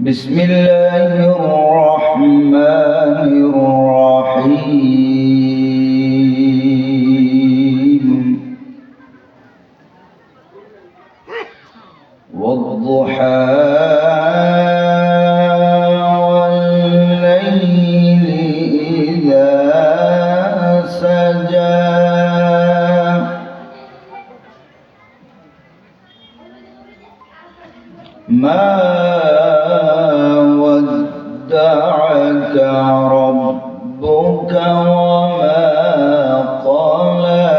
بسم الله الرحمن الرحيم والضحى والليل إذا سجى ما ودعك ربك وما قلى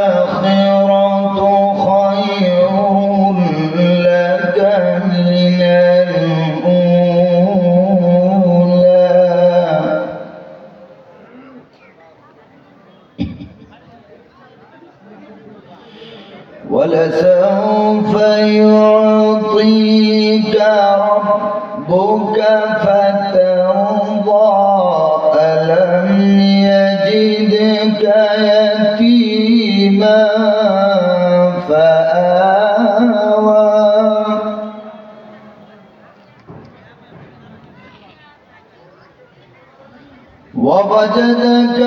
وللآخرة خير لك من الأولى ولسوف يعطيك ربك فترضى ألم يجدك يتيما فآوى ووجدك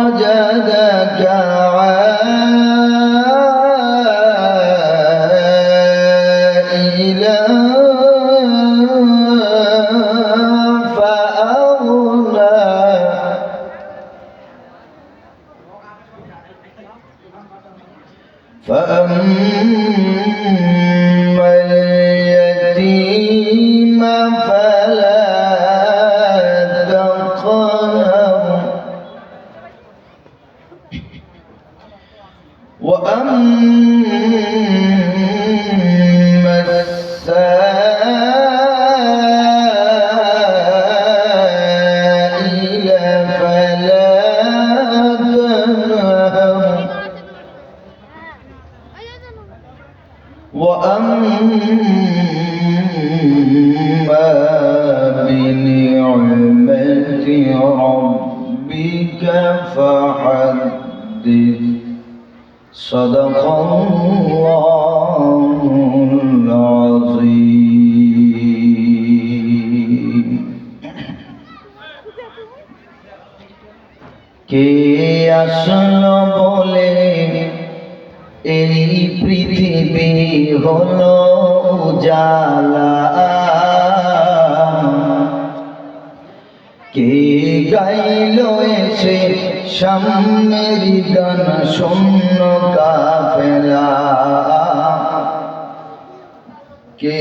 ووجدك عائلا فأغنى فأما اليتيم فلا تقهر وأما السائل فلا تنهر وأما بنعمة ربك فحدث صدق الله العظيم কে আসলো বলে এই পৃথিবী হলো উজালা কে গাইলো এসে সামনের গান শূন্য কাফেলা কে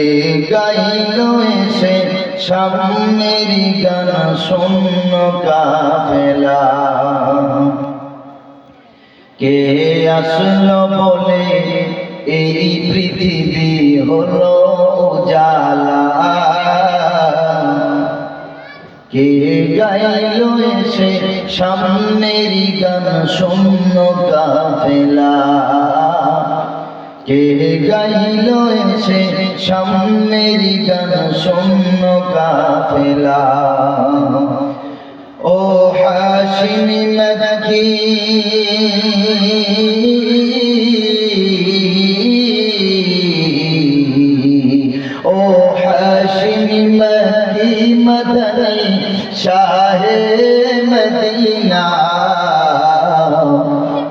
গাইলো এসে সামনের গান শূন্য কাফেলা কে আসলো বলে এই পৃথিবী হলো উজালা কে গাইলো এসে সামনের গান শূন্য কাফেলা কে গাইলো এসে সামনের গান শূন্য কাফেলা ও হাশিমি মক্কি ও হাশিমি মক্কি মদনী শাহে মদিনা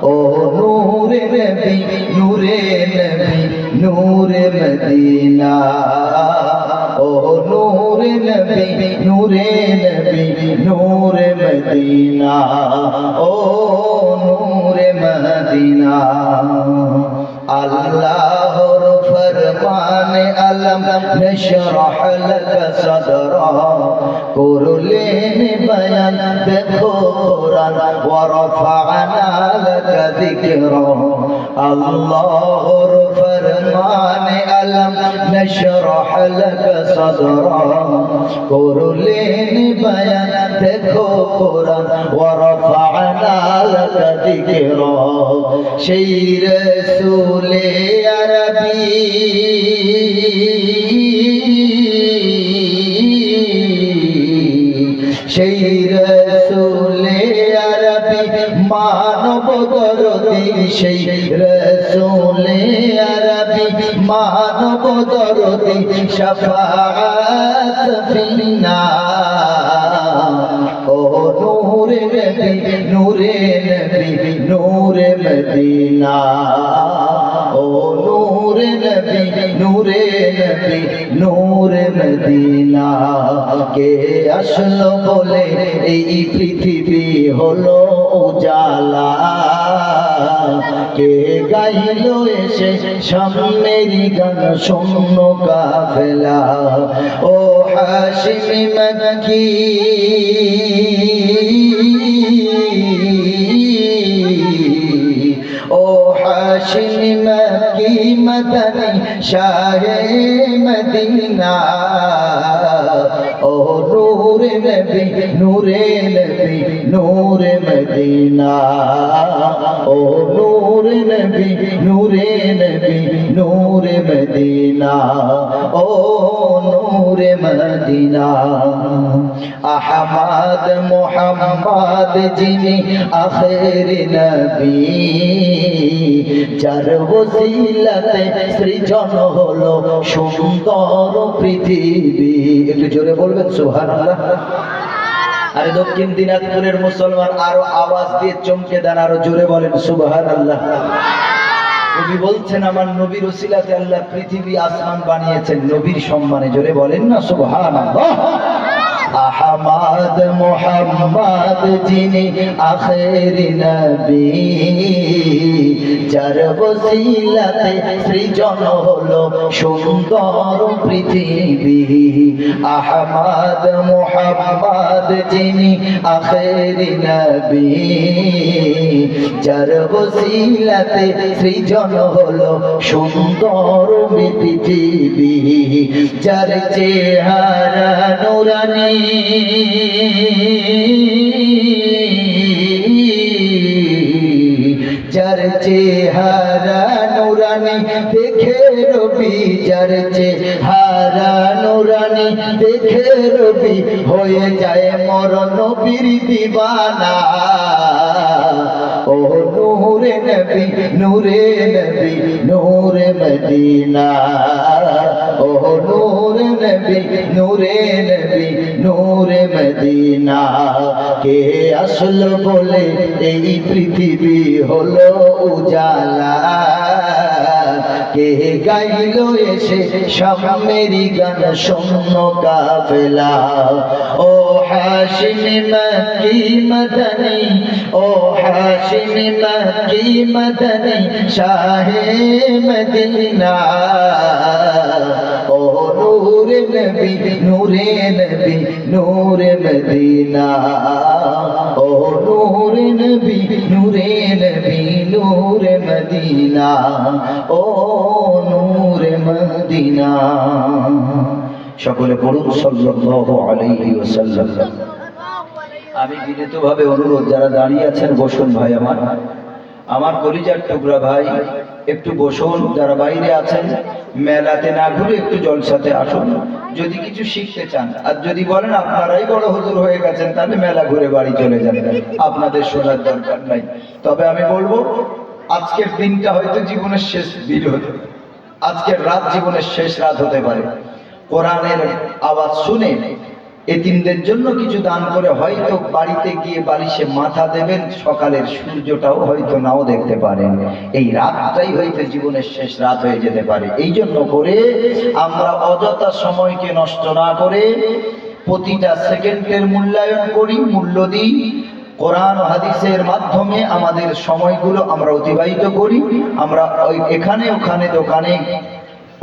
ও নূরে নবী নূরে নবী নূরে মদিনা ও নূরে নবী নূরে নবী নূরে মদিনা ও নূরে মদিনা আল্লাহর ফরমান फरमान अलम नशरह लक सदरा कुरलेन बयान देखो कुरान व रफअना लक जिक्रा अल्लाहर फरमान अलम नशरह लक सदरा कुरलेन बयान देखो कुरान व रफअना लक जिक्रा সেই রসূলে আরবী সেই রসূলে আরবী মানব দরদী সেই রসূলে আরবী মানব দরদী শাফাআত ফিন্না ও নূরে নবী নূরে নবী নূরে মদিনা ও নূরে নবী নূরে নবী নূরে মদিনা কে আসলো বলে এই পৃথিবী হলো উজালা কে গাইলো এসে সামনেরই গান শূন্য কাফেলা ও হাশিমি মক্কি ओ हाशिमी मक्की मदनी शाहे मदीना ओ नूरे नबी नूरे नबी नूरे मदीना ओ नूरे नबी नूरे नबी नूरे मदीना ओ नूरे मदीना अहमद मुहम्मद जिनी आखिर नबी যার ওসিলাতে সৃজন হলো সুন্দর পৃথিবী একটু জোরে বলবেন সুবহানাল্লাহ আরে দক্ষিণ দিনাজপুরের মুসলমান আরো আওয়াজ দিয়ে চমকে দেন আরো জোরে বলেন সুবহানাল্লাহ নবী বলছেন আমার নবীর ওসিলাতে আল্লাহ পৃথিবী আসমান বানিয়েছেন নবীর সম্মানে জোরে বলেন না সুবহানাল্লাহ আহমদ মুহাম্মদ যিনি আখির নবী যার ওসিলাতে সৃজন হলো সুন্দর পৃথিবী আহমদ মুহাম্মদ যিনি আখির নবী যার ওসিলাতে সৃজন হলো সুন্দর পৃথিবী যার চেহারা নুরানি যার চেহারা নুরানি দেখে রবি যার চেহারা নুরানি দেখে রবি হয়ে যায় মরণ নবীর দিবানা ও নূরে নবী নূরে নবী নূরে মদিনা ও নূরে নবী নূরে নবী নূরে মদিনা কে আসলো বলে এই পৃথিবী হলো উজালা কে গাইলো এসে সামনেরই গান শূন্য কাফেলা ও হাশিমি মক্কি মদনী ও হাশিমি মক্কি মদনী শাহে মদিনা ও নূরে নবী নূরে নবী নূরে মদিনা ও নূরে নবী নূরে নবী নূরে মদিনা ও নূরে মদিনা সকলে পড়ুন সাল্লাল্লাহু আলাইহি ওয়াসাল্লাম আমি বিনীতভাবে অনুরোধ যারা দাঁড়িয়ে আছেন বসুন ভাই আমার কলিজার টুকরা ভাই একটু বসুন যারা বাইরে আছেন মেলাতে না ঘুরে একটু জলসাতে আসুন যদি কিছু শিখতে চান আর যদি বলেন আপনারাই বড় হুজুর হয়ে গেছেন তাহলে মেলা ঘুরে বাড়ি চলে যাবেন আপনাদের শোনার দরকার নাই তবে আমি বলবো আজকের দিনটা হয়তো জীবনের শেষ দিন হতে আজকের রাত জীবনের শেষ রাত হতে পারে কোরআনের আওয়াজ শুনে এতিমদের জন্য কিছু দান করে হয়তো বাড়িতে গিয়ে বালিশে মাথা দেবেন সকালের সূর্যটাও হয়তো নাও দেখতে পারেন এই রাতটাই হয়তো জীবনের শেষ রাত হয়ে যেতে পারে এই জন্য করে আমরা অযথা সময়কে নষ্ট না করে প্রতিটা সেকেন্ডের মূল্যায়ন করি মূল্য দিই কোরআন ও হাদিসের মাধ্যমে আমাদের সময়গুলো আমরা অতিবাহিত করি আমরা এখানে ওখানে দোকানে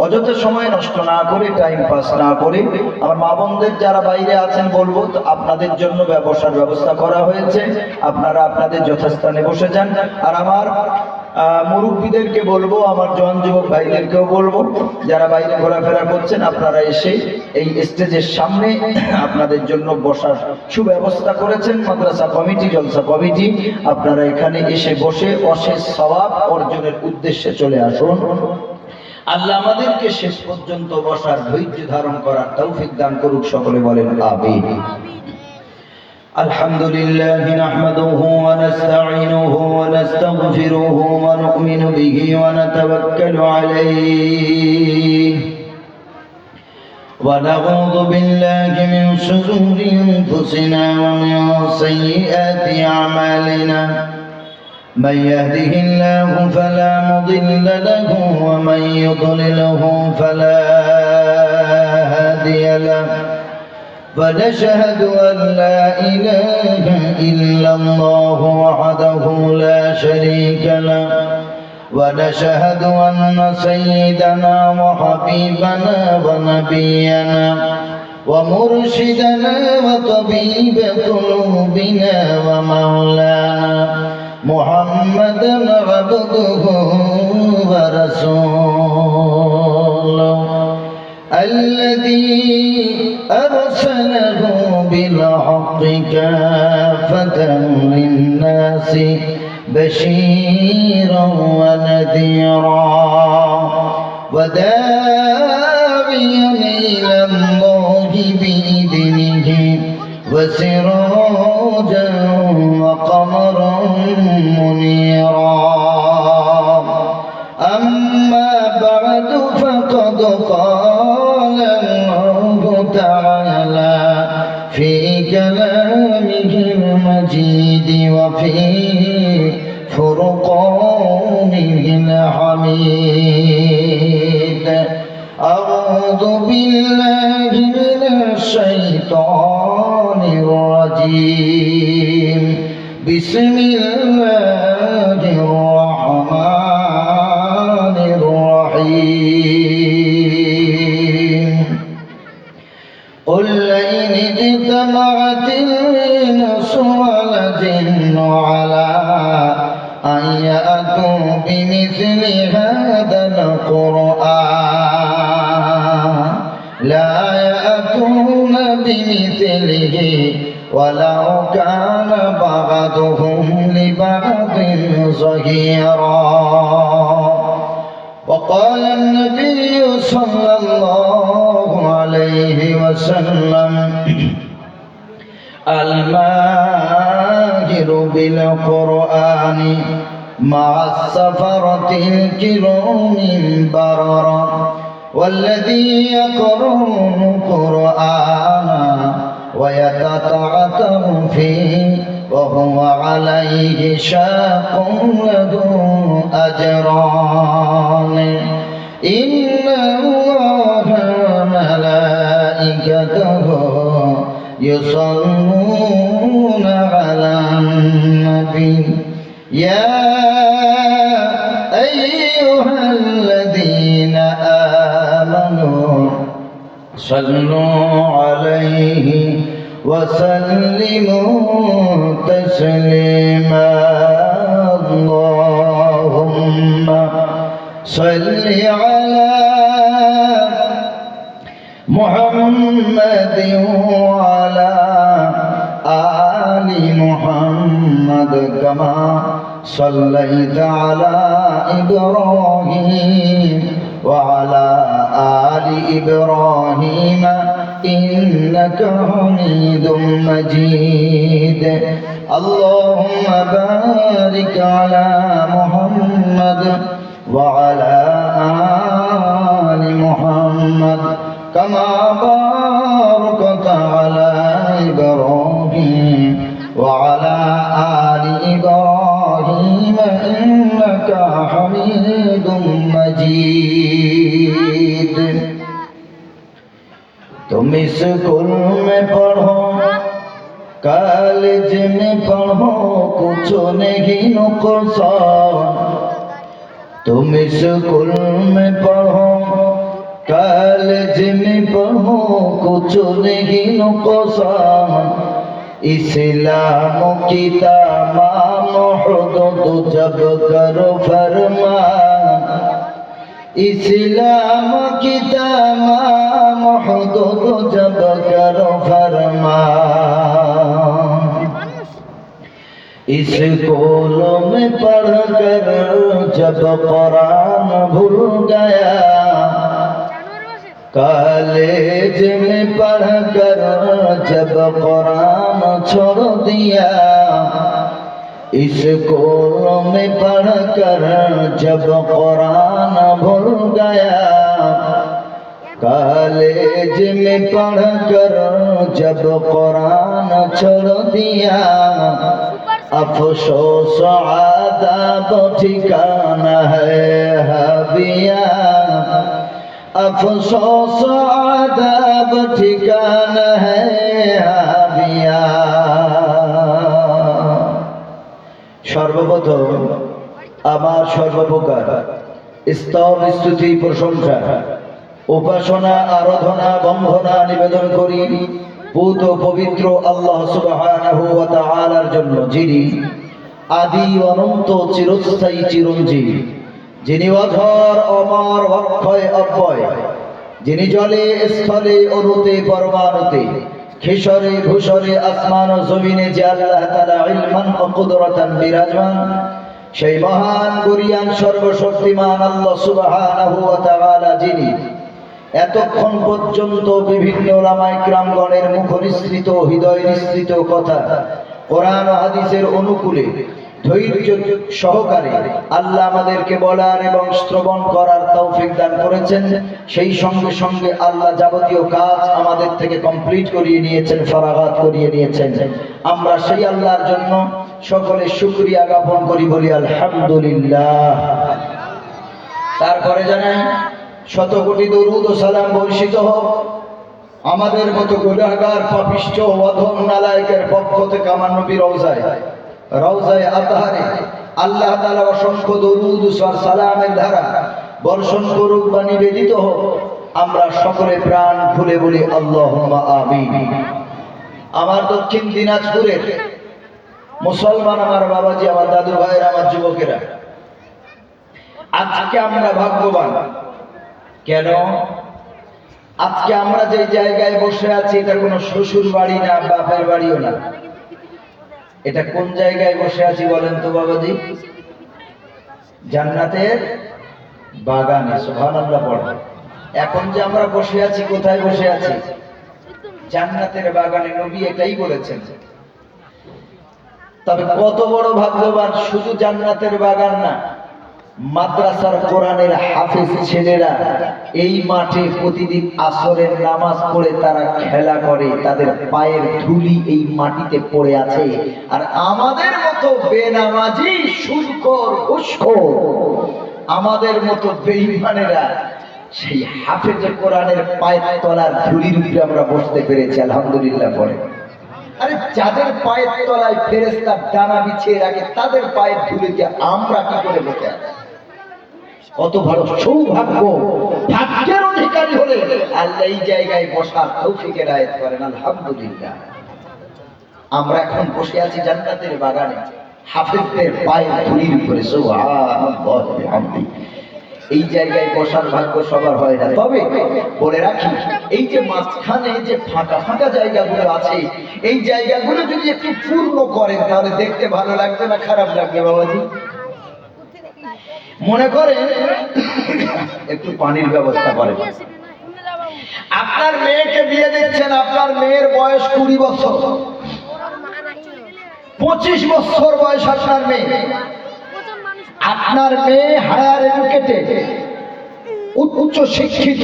অযথা সময় নষ্ট না করে, টাইম পাস না করে, আমার মা বোনদের যারা বাইরে আছেন বলবো, আপনাদের জন্য বসার ব্যবস্থা করা হয়েছে, আপনারা আপনাদের যথাস্থানে বসে যান। আর আমার মুরব্বীদেরকে বলবো, আমার জওয়ান যুবক ভাইদেরকেও বলবো, যারা বাইরে ঘোরাফেরা করছেন, আপনারা এসে এই স্টেজের সামনে আপনাদের জন্য বসার সুব্যবস্থা করেছেন মাদ্রাসা কমিটি, জলসা কমিটি। আপনারা এখানে এসে বসে অশেষ সওয়াব অর্জনের উদ্দেশ্যে চলে আসুন। আল্লাহ আমাদেরকে শেষ পর্যন্ত বসার ধৈর্য ধারণ করার তৌফিক দান করুক। সকলে বলেন আমিন। আলহামদুলিল্লাহ নাহমাদুহু ওয়া নাস্তাঈনুহু ওয়া নাস্তাগফিরুহু ওয়া নু'মিনু বিহি ওয়া নাতাওয়াক্কালু আলাইহি ওয়া নাউযু বিল্লাহি মিন শুরুরি আনফুসিনা ওয়া মিন সাইয়্যাতি আমালিনা। من يهده الله فلا مضل له ومن يضلله فلا هادي له ونشهد أن لا إله إلا الله وحده لا شريك له ونشهد أن سيدنا وحبيبنا ونبينا ومرشدنا وطبيب قلوبنا ومولانا محمدا عبده ورسوله الذي أرسله بالحق كافة للناس بشيرا ونذيرا وداعيا إلى الله بإذنه وسراجا وقمرا منيرا. أما بعد فقد قال الله تعالى في كلامه المجيد وفي فرقانه الحميد. أعوذ بالله من الشيطان الرجيم. بسم الله الرحمن الرحيم. قل لئن اجتمعت الإنس والجن على أن يأتوا بمثل هذا القرآن لا يأتون بمثله ولو كان بعضهم لبعض ظهيرا. وقال النبي صلى الله عليه وسلم الماهر بالقرآن مع السفرة الكرام بررا والذي يقرأ القرآن ويتتعتع فيه وهو عليه شاق له أجران. إن الله ملائكته يصلون على النبي يا أيها الذين آمنوا صلوا عليه وسلموا تسليما. اللهم صل على محمد وعلى آل محمد كما صليت على إبراهيم وعلى آل إبراهيم إنك حميد مجيد. اللهم بارك على محمد وعلى آل محمد كما باركت على إبراهيم وعلى آل إبراهيم إنك حميد مجيد. तुम स्कूल में पढ़ो कॉलेज में पढ़ो कुछ नहीं नुकसान. तुम स्कूल में पढ़ो कॉलेज में पढ़ो कुछ नहीं नुकसान इस्लाम की तमाम हुदूद जब करो फरमान इस्लाम की तमाम हुदूद जब करो फरमान इस स्कूलों में पढ़कर जब कुरान भूल गया कॉलेज में पढ़कर जब कुरान छोड़ दिया स्कूलों में पढ़कर जब कुरान भूल गया कॉलेज में पढ़कर जब कुरान छोड़ दिया अफसोस आदाब ठिकाना है हविया अफसोस आदाब ठिकाना है हविया সর্বপ্রথম আমার সর্বপ্রকার স্তব স্তুতি প্রশংসা উপাসনা আরাধনা বন্দনা নিবেদন করি পূত পবিত্র আল্লাহ সুবহানাহু ওয়া তাআলার জন্য যিনি আদি অনন্ত চিরস্থায়ী চিরঞ্জীব যিনি অধর অমর অক্ষয় অব্যয় যিনি জলে স্থলে অরুতে পরমাণুতে খিশরে ঘুষরে আসমান ও জমিনে যে আল্লাহ তাআলা ইলমান ও কুদরতান বিরাজমান সেই মহান গরিয়ান সর্বশক্তিমান আল্লাহ সুবহানাহু ওয়া তাআলা যিনি এতক্ষণ পর্যন্ত বিভিন্ন উলামায়ে কিরামগণের মুখ নিঃসৃত হৃদয় নিঃসৃত কথা কোরআন ও হাদিসের অনুকূলে ধৈর্য সহকারে আল্লাহ আমাদেরকে বলার এবং শ্রবণ করার তৌফিক দান করেছেন সেই সঙ্গে সঙ্গে আল্লাহ যাবতীয় কাজ আমাদের থেকে কমপ্লিট করিয়ে নিয়েছেন ফরাগাত করিয়ে নিয়েছেন আমরা সেই আল্লাহর জন্য সকলে শুকরিয়া জ্ঞাপন করি বলি আলহামদুলিল্লাহ তারপরে জানাই শত কোটি দরুদ ও সালাম বর্ষিত হোক আমাদের মতো গুনাহগার পাপিষ্ঠ অধম নালায়েকের পক্ষ থেকে আমার নবী রওজায়ে আতহারে আল্লাহ তাআলা অসংখ্য দরুদ ও সালামের ধারা বর্ষণ করুক বা নিবেদিত হোক আমরা সকলে প্রাণ খুলে বলি আল্লাহুম্মা আমিন আমার দক্ষিণ দিনাজপুরের মুসলমান আমার বাবাজি আমার দাদু ভাইয়েরা আমার যুবকেরা আজকে আমরা ভাগ্যবান কেন আজকে আমরা যে জায়গায় বসে আছি এটা কোনো শ্বশুর বাড়ি না বাপের বাড়িও না এটা কোন জায়গায় বসে আছি বলেন তো বাবাজি জান্নাতের বাগানে সুবহানাল্লাহ পড়েন এখন যে আমরা বসে আছি কোথায় বসে আছি জান্নাতের বাগানে নবী এটাই বলেছেন তবে কত বড় ভাগ্যবান শুধু জান্নাতের বাগান না মাদ্রাসার কোরআনের হাফেজ ছেলেরা এই মাঠে প্রতিদিন আসরের নামাজ পড়ে তারা খেলা করে তাদের পায়ের ধুলি এই মাটিতে পড়ে আছে আর আমাদের মতো বেনামাজি সুদখোর ঘুষখোর আমাদের মতো বেঈমানেরা সেই হাফেজ কোরআনের পায়ের তলার ধুলির উপরে আমরা বসতে পেরেছি আলহামদুলিল্লাহ পড়ে আরে যাদের পায়ের তলায় ফেরেশতা ডানা বিছিয়ে রাখে তাদের পায়ের ধুলিতে আমরা কি করে বসে আছি কত বড় সৌভাগ্য ভাগ্যের অধিকারী হলে আল্লাহ এই জায়গায় বসার তৌফিক এনায়েত করেন আলহামদুলিল্লাহ আমরা এখন বসে আছি জান্নাতের বাগানে হাফেজদের পায়ের ধুলির উপরে সুবহানাল্লাহ বিহামদি এই জায়গায় বসার ভাগ্য সবার হয় না তবে বলে রাখি এই যে মাঝখানে যে ফাঁকা ফাঁকা জায়গাগুলো আছে এই জায়গাগুলো যদি একটু পূর্ণ করেন তাহলে দেখতে ভালো লাগবে না খারাপ লাগবে বাবাজি মনে করেন একটু পানির ব্যবস্থা করেন আপনার মেয়েকে বিয়ে দিচ্ছেন আপনার মেয়ের বয়স 20 বছর 25 বছর বয়স আপনার মেয়ে আপনার মেয়ে হায়ার এডুকেটেড উচ্চ শিক্ষিত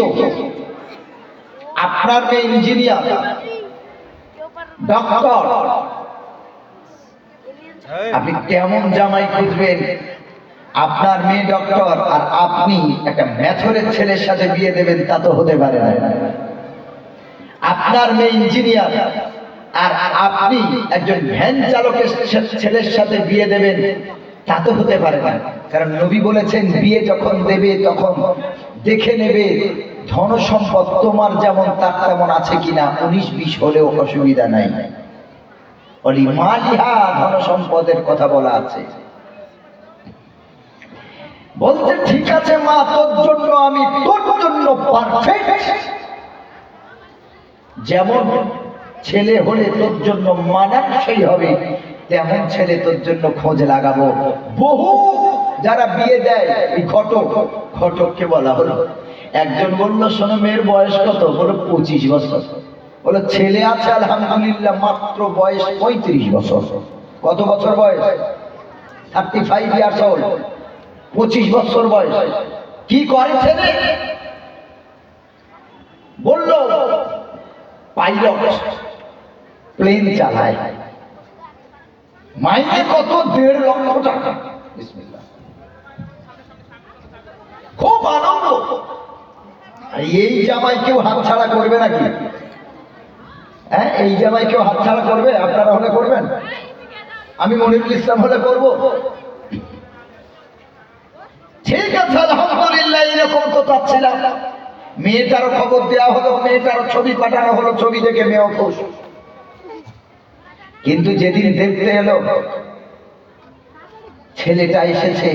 আপনার মেয়ে ইঞ্জিনিয়ার ডক্টর আপনি কেমন জামাই খুঁজবেন আপনার মেয়ে ডক্টর আর আপনি একটা মেথরের ছেলের সাথে বিয়ে দেবেন তা তো হতে পারে না আপনার মেয়ে ইঞ্জিনিয়ার আর আপনি একজন ভ্যান চালকের ছেলের সাথে বিয়ে দেবেন তা তো হতে পারে না কারণ নবী বলেছেন বিয়ে যখন দেবে তখন দেখে নেবে ধন সম্পদ তোমার যেমন তার তেমন আছে কিনা 19-20 হলেও অসুবিধা নাই। বলি মালিহা, ধন সম্পদের কথা বলা আছে। বলতে ঠিক আছে মা, তোর জন্য আমি তোর জন্য পারফেক্ট, যেমন ছেলে হলে তোর জন্য মানানসই হবে তেমন ছেলে তোর জন্য খোঁজ লাগাবো। বহু যারা বিয়ে দেয়, এই ঘটককে বলা হলো, একজন বলল শোনো মেয়ের বয়স কত? বলো 25 বছর। বলো ছেলে আছে আলহামদুলিল্লাহ, মাত্র বয়স 35 বছর। কত বছর বয়স? 35 ইয়ার্স ওল্ড, 25 বছর বয়স। কি করে ছেলে? বলল পাইলট, প্লেন চালায়, মাইনে কত? 1.5 লক্ষ টাকা। বিসমিল্লাহ, খুব আনন্দ। এই জামাই কেউ হাতছাড়া করবে নাকি? হ্যাঁ, এই জামাই কেউ হাতছাড়া করবে? আপনারা হলে করবেন? আমি মনিরুল ইসলাম হলে করব? ঠিক আছে আলহামদুলিল্লাহ, এরকম তো চাচ্ছিলাম। মেয়েটারও খবর দেওয়া হলো, মেয়েটারও ছবি পাঠানো হলো, ছবি দেখে মেয়েও খুশ। কিন্তু যেদিন দেখতে এলো ছেলেটা এসেছে,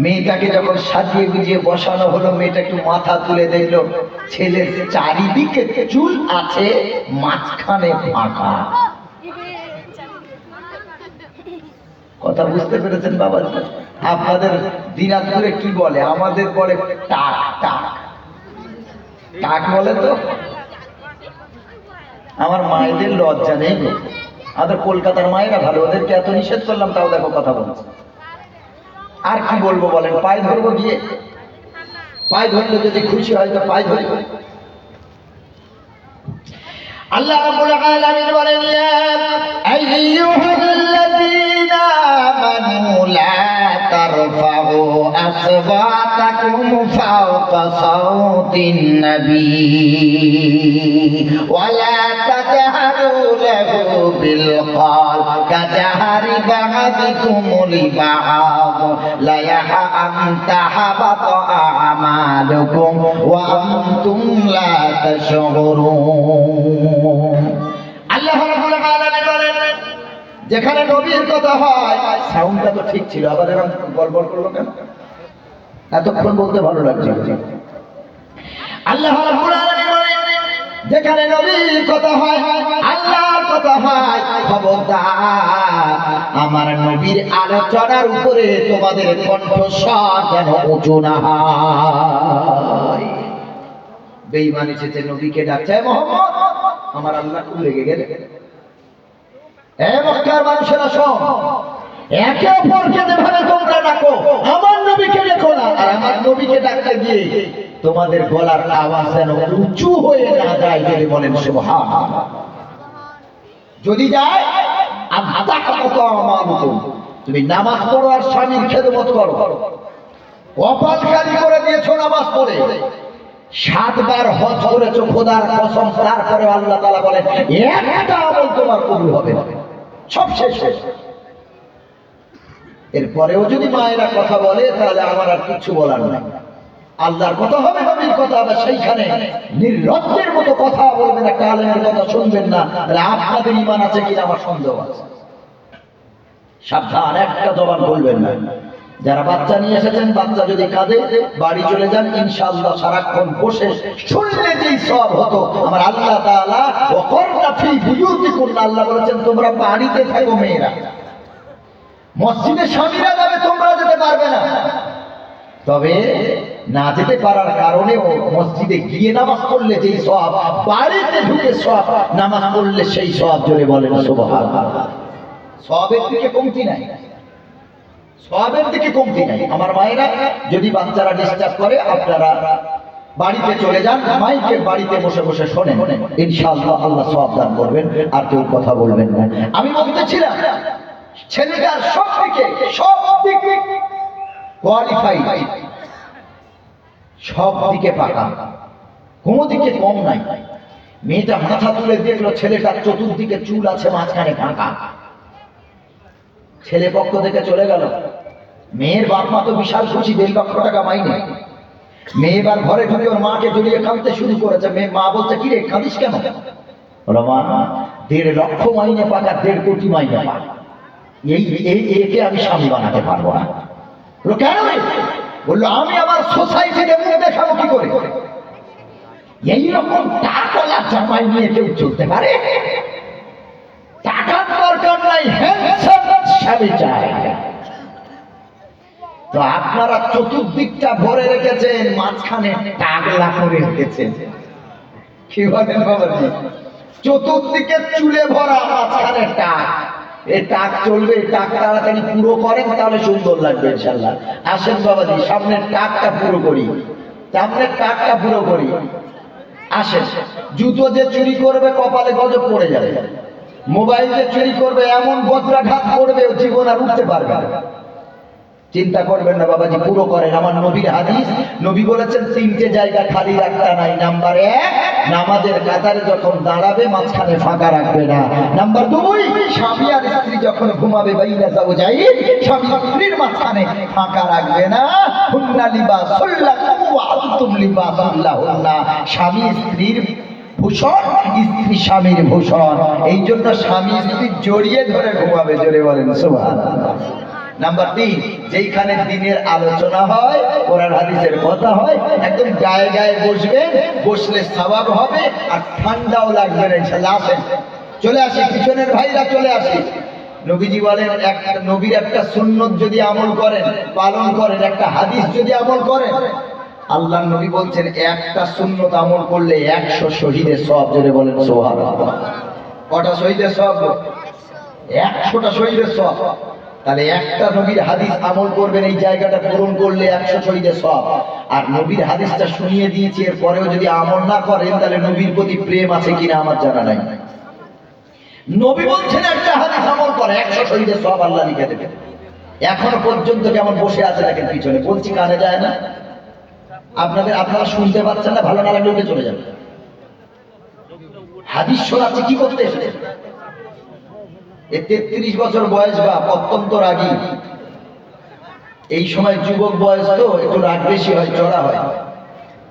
মেয়েটাকে যখন সাজিয়ে গুজিয়ে বসানো হলো, মেয়েটা একটু মাথা তুলে দেখলো ছেলের চারিদিকে চুল আছে, মাঝখানে ফাঁকা। কথা বুঝতে পেরেছেন বাবা? আপনাদের দিনাজপুরে কি বলে? আমাদের বলে টাক। টাক টাক বলে তো। আমার মায়েদের লজ্জা নেই গো। আমাদের কলকাতার মায়েরা ভালো, ওদেরকে এত নিষেধ করলাম তাও দেখো কথা বলছে। আর কি বলবো বলেন? পায়ে ধরবো গিয়ে? পায়ে ধরলে যদি খুশি হয় তো পায়ে ধরবো। আল্লাহ রাব্বুল আলামিন বলেন, ইয়া আইয়ুহাল্লাযীনা আমানু লা তারফাউ আসওয়াতাকুম ফাওকা সাওতিন নবী ওয়া লা তাজহারু লাহু বিল ক্বাল কাজহারি বা'দিকুম লিবা'দ লা তাহাবাতা আমালুকুম ওয়া আনতুম লা তাশউরুন। আল্লাহ রাব্বুল আলামিন বলেন, যেখানে নবীর কথা হয়, সাউন্ডটা তো ঠিক ছিল, আবার এরকম গড়বড় করলো কেন? এতক্ষণ বলতে ভালো লাগছে। আল্লাহ রাব্বুল আলামিন বলেন, যেখানে নবীর কথা হয়, আল্লাহর কথা হয়, খবরদার আমার নবীর আলোচনার উপরে তোমাদের কণ্ঠস্বর যেন উঁচু না হয়। বেঈমান এসেছে, নবীকে ডাকছে, মোহাম্মদ, আমার আল্লাহ খুব রেগে গেলে। মক্কার মানুষেরা শোন, একে অপরকে যেভাবে তোমরা ডাকো, আমার নবীকে ডাকো না। আর আমার নবীকে ডাকতে গিয়ে তোমাদের গলার আওয়াজ যেন উঁচু হয়ে না যায়, যদি বলেন সুবহানাল্লাহ। যদি যায়, তুমি নামাজ পড়ো আর স্বামীর খেদমত করো। কপালকারী করে দিয়েছো নামাজ পড়ে, 7 বার হজ করেছো খোদার কসম, তারপরে আল্লাহ তাআলা বলেন একটা আমল তোমার কবুল হবে না, সব শেষ। এরপরেও যদি মায়েরা কথা বলে তাহলে আমার আর কিছু বলার নাই। আল্লাহর কথা হবে, নবীর কথা হবে, সেইখানে নির্লজ্জের মতো কথা বলবেন, একটা আলেমের কথা শুনবেন না। তাহলে আপনাদের ঈমান আছে কিনা আমার সন্দেহ আছে। সাবধান, একটা জবান বলবেন না। যারা বাচ্চা নিয়ে এসেছেন, বাচ্চা যদি কাঁদে বাড়ি চলে যান, ইনশাআল্লাহ সারাক্ষণ বসে শুনলে যেই সওয়াব হতো, আমার আল্লাহ তাআলা ওয়াকারনা ফি বুয়ুতিকুন্না, আল্লাহ বলেছেন তোমরা বাড়িতে থাকো। মেয়েরা মসজিদে স্বামীরা যাবে, তোমরা যেতে পারবে না। তবে না যেতে পারার কারণেও মসজিদে গিয়ে নামাজ পড়লে যেই সওয়াব, বাড়িতে ঢুকে সওয়াব, নামাজ পড়লে সেই সওয়াব। জোরে বলেন সুবহানাল্লাহ। সওয়াবের দিকে কমতি নাই, সওয়াবের দিকে কমতি নাই। আমার মায়েরা, যদি বাচ্চারা ডিস্টার্ব করে আপনারা বাড়িতে চলে যান, মাইকে বাড়িতে বসে বসে শোনেন, ইনশাআল্লাহ আল্লাহ সওয়াব দান করবেন, আর কেউ কথা বলবেন না। আমি বলতেছিলাম ছেলেটার সব দিক কোয়ালিফাইড, সব দিকে পাকা, কোনো দিকে কম নাই। মেয়েটা মাথা তুলে দেখলো ছেলেটার চতুর্দিকে চুল আছে, মাঝখানে ফাঁকা। ছেলে পক্ষ থেকে চলে গেল। মেয়ের বাপ মা তো বিশাল খুশি, 1.5 লক্ষ টাকা মাইনে। মেয়ে এবার ঘরে ঢুকে ওর মাকে জড়িয়ে কাঁদতে শুরু করেছে। মা বলছে, কি রে কাঁদিস কেন? বলো, মা 1.5 লক্ষ মাইনে পাক আর 1.5 কোটি মাইনে পাক, একে আমি স্বামী বানাতে পারবো না। বললো, কেন? বললো, আমি আমার সোসাইটিতে মুখ দেখাবো কি করে? এইরকম টাকাওয়ালা জামাই নিয়ে কেউ চলতে পারে? টাকার দরকার নাই, হ্যান্ডসাম স্বামী চাই। তো আপনারা চতুর্দিকটা ভরে রেখেছেন, মাঝখানে টাগলা করে রেখেছেন। কি বলেন বাবাজি? চতুর্দিকে চুলে ভরা, মাঝখানে টাক। এই টাক চলবে, টাক তাড়াতাড়ি পুরো করেন, তাহলে সুন্দর লাগবে ইনশাল্লাহ। আসেন বাবাজি, সামনের টাকটা পুরো করি, সামনের টাকটা পুরো করি। আসেন, জুতো যে চুরি করবে কপালে গজব পড়ে যাবে। মোবাইল যে চুরি করবে এমন বজ্রাঘাত করবে, জীবন আর উঠতে পারবে না। চিন্তা করবেন না বাবাজি, পুরো করেন। আমার নবীর হাদিস, নবী বলেছেন 3টে জায়গা খালি রাখতে নাই। নাম্বার 1, নামাজের কাতারে যখন দাঁড়াবে মাঝখানে ফাঁকা রাখবে না। নাম্বার 2, স্বামী আর স্ত্রী যখন ঘুমাবে বাইনা যাওয়াই, স্বামী স্ত্রীর মাঝখানে ফাঁকা রাখবে না। হুন্না লিবাসুল লাকুম ওয়া আনতুম লিবাসুল লাহুন্না। স্বামী স্ত্রীর ভূষণ, স্ত্রী স্বামীর ভূষণ। এই জন্য স্বামী স্ত্রী জড়িয়ে ধরে ঘুমাবে। জোরে বলেন সুবহানাল্লাহ। নাম্বার 3, যেইখানে দিনের আলোচনা হয়, কোরআন হাদিসের কথা হয়, একদম গায়ে গায়ে বসবেন, বসলে সওয়াব হবে আর ঠান্ডাও লাগবে না ইনশাআল্লাহ। আসেন, চলে আসি, পিছনের ভাইরা চলে আসি। নবীজি বলেন, একটা নবীর একটা সুন্নত যদি আমল করেন, পালন করেন, একটা হাদিস যদি আমল করেন, আল্লাহর নবী বলছেন একটা সুন্নত আমল করলে 100 শহীদের সওয়াব। জোরে বলেন সুবহানাল্লাহ। কটা শহীদের সওয়াব? 100টা শহীদের সওয়াব। তাহলে একটা নবীর হাদিস আমল করবেন, এই জায়গাটা পূরণ করলে 100 শহীদের সওয়াব। আর নবীর হাদিসটা শুনিয়ে দিয়েছি, এর পরেও যদি আমল না করেন তাহলে নবীর প্রতি প্রেম আছে কিনা আমার জানা নাই। নবী বলছেন একটা হাদিস আমল করে 100 শহীদের সওয়াব আল্লাহ লিখে দেবেন। এখনো পর্যন্ত কেমন বসে আছে দেখেন পিছনে, বলছি কানে যায় না? আপনারা শুনতে পাচ্ছেন না? ভালো না লাগলে উঠে চলে যাবে। হাদিস শোনাচ্ছে, কি করতে এসেছে? 33 বছর বয়স বা অত্যন্ত রাগী। এই সময় যুবক বয়স তো একটু রাগ বেশি হয়, চড়া হয়।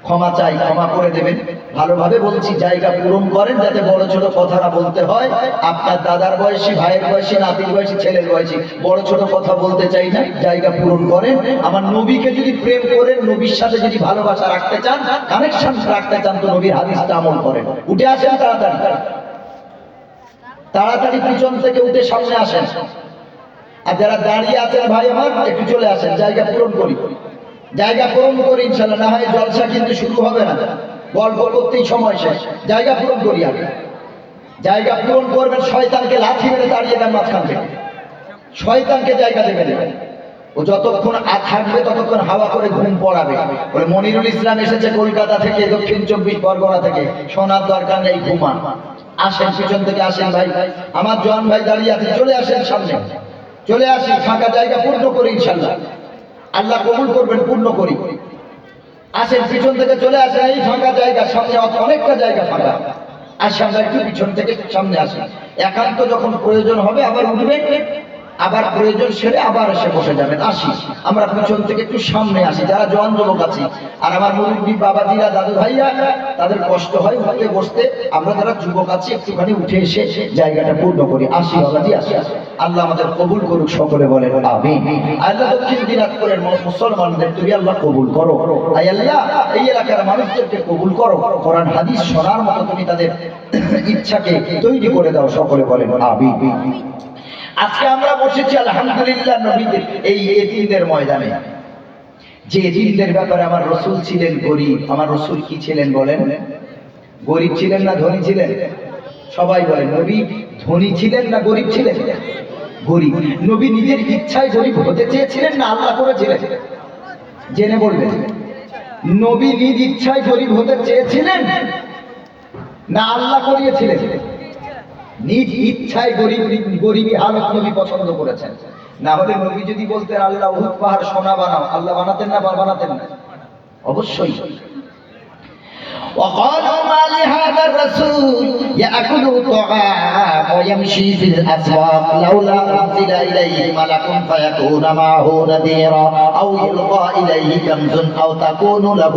ক্ষমা চাই, ক্ষমা করে দেবেন। ভালোভাবে বলছি, জায়গা পূরণ করেন যাতে বড় ছোট কথা না বলতে হয়। আপনার দাদার বয়সী, ভাইয়ের বয়সী, নাতির বয়সী, ছেলের বয়সী, বড় ছোট কথা বলতে চাই না। জায়গা পূরণ করেন। আমার নবীকে যদি প্রেম করেন, নবীর সাথে যদি ভালোবাসা রাখতে চান, কানেকশন রাখতে চান, তো নবীর হাদিসটা আমল করেন। উঠে আসেন তাড়াতাড়ি, তাড়াতাড়ি পিছন থেকে উঠে সামনে আসেন। আর যারা দাঁড়িয়ে আছেন ভাই আমার, একটু চলে আসেন, জায়গা পূরণ করি, জায়গা পূরণ করি ইনশাআল্লাহ। না হয় জলসা কিন্তু শুরু হবে না, গল্প করতেই সময় শেষ। জায়গা পূরণ করি আগে। জায়গা পূরণ করবেন, শয়তানকে লাথি মেরে তাড়িয়ে দেন মাঝখান থেকে। শয়তানকে জায়গা দেবেন। ও যতক্ষণ থাকবে ততক্ষণ হাওয়া করে ঘুম পড়াবে। বলে মনিরুল ইসলাম এসেছে কলকাতা থেকে, দক্ষিণ 24 পরগনা থেকে, শোনার দরকার নেই, ঘুমান। আসেন, পিছন থেকে আসেন ভাই। আমার জওয়ান ভাই দাঁড়িয়ে আছে, চলে আসেন সামনে, চলে আসি। ফাঁকা জায়গা পূর্ণ করি ইনশাআল্লাহ, আল্লাহ কবুল করবেন, পূর্ণ করি। আসেন, পিছন থেকে চলে আসেন। এই ফাঁকা জায়গা, সামনে অনেকটা জায়গা ফাঁকা। আসেন, আমরা একটু পিছন থেকে সামনে আসেন। একান্ত যখন প্রয়োজন হবে আবার উঠবেন, আবার প্রয়োজন সেরে আবার এসে বসে যাবেন। আসি, আমরা পিছন থেকে একটু সামনে আসি, যারা জওয়ান যুবক আছি। আর আমার মুরব্বী বাবাজিরা, দাদু ভাইরা, তাদের কষ্ট হয় উঠতে বসতে। আমরা যারা যুবক আছি একটুখানি উঠে এসে জায়গাটা পূর্ণ করি। আসি বাবাজি, আসি। আল্লাহ আমাদের কবুল করুক, সকলে বলেন আমিন। আল্লাহ দক্ষিণ দিনাজপুরের মুসলমানদের তুমি আল্লাহ কবুল করো। আই আল্লাহ, এই এলাকার মানুষদেরকে কবুল করো। কোরআন হাদিস শোনার মতো তুমি তাদের ইচ্ছাকে তৈরি করে দাও, সকলে বলেন আমিন। আজকে আমরা বসেছি আলহামদুলিল্লাহ নবীদের এই এতিমদের ময়দানে। যে এতিমদের ব্যাপারে আমার রাসূল ছিলেন গরীব। আমার রাসূল কি ছিলেন বলেন? গরীব ছিলেন না ধনী ছিলেন? সবাই বলেন, নবী ধনী ছিলেন না গরীব ছিলেন? গরীব। নবী নিজের ইচ্ছায় গরীব হতে চেয়েছিলেন না আল্লাহ করেছিলেন? জেনে বলবেন। নবী নিজ ইচ্ছায় গরীব হতে চেয়েছিলেন না আল্লাহ করিয়েছিলেন? নিজ ইচ্ছায় গরিবী হালত নবী পছন্দ করেছেন। না হলে নবী যদি বলতেন আল্লাহ উহুদ পাহাড় সোনা বানাও, আল্লাহ বানাতেন না? বানাতেন না? অবশ্যই। وقالوا ما لهذا الرسول يأكل الطعام ويمشي في الأسواق لولا أنزل إليه ملك فيكون معه نذيرا أو يلقى إليه كنز أو تكون له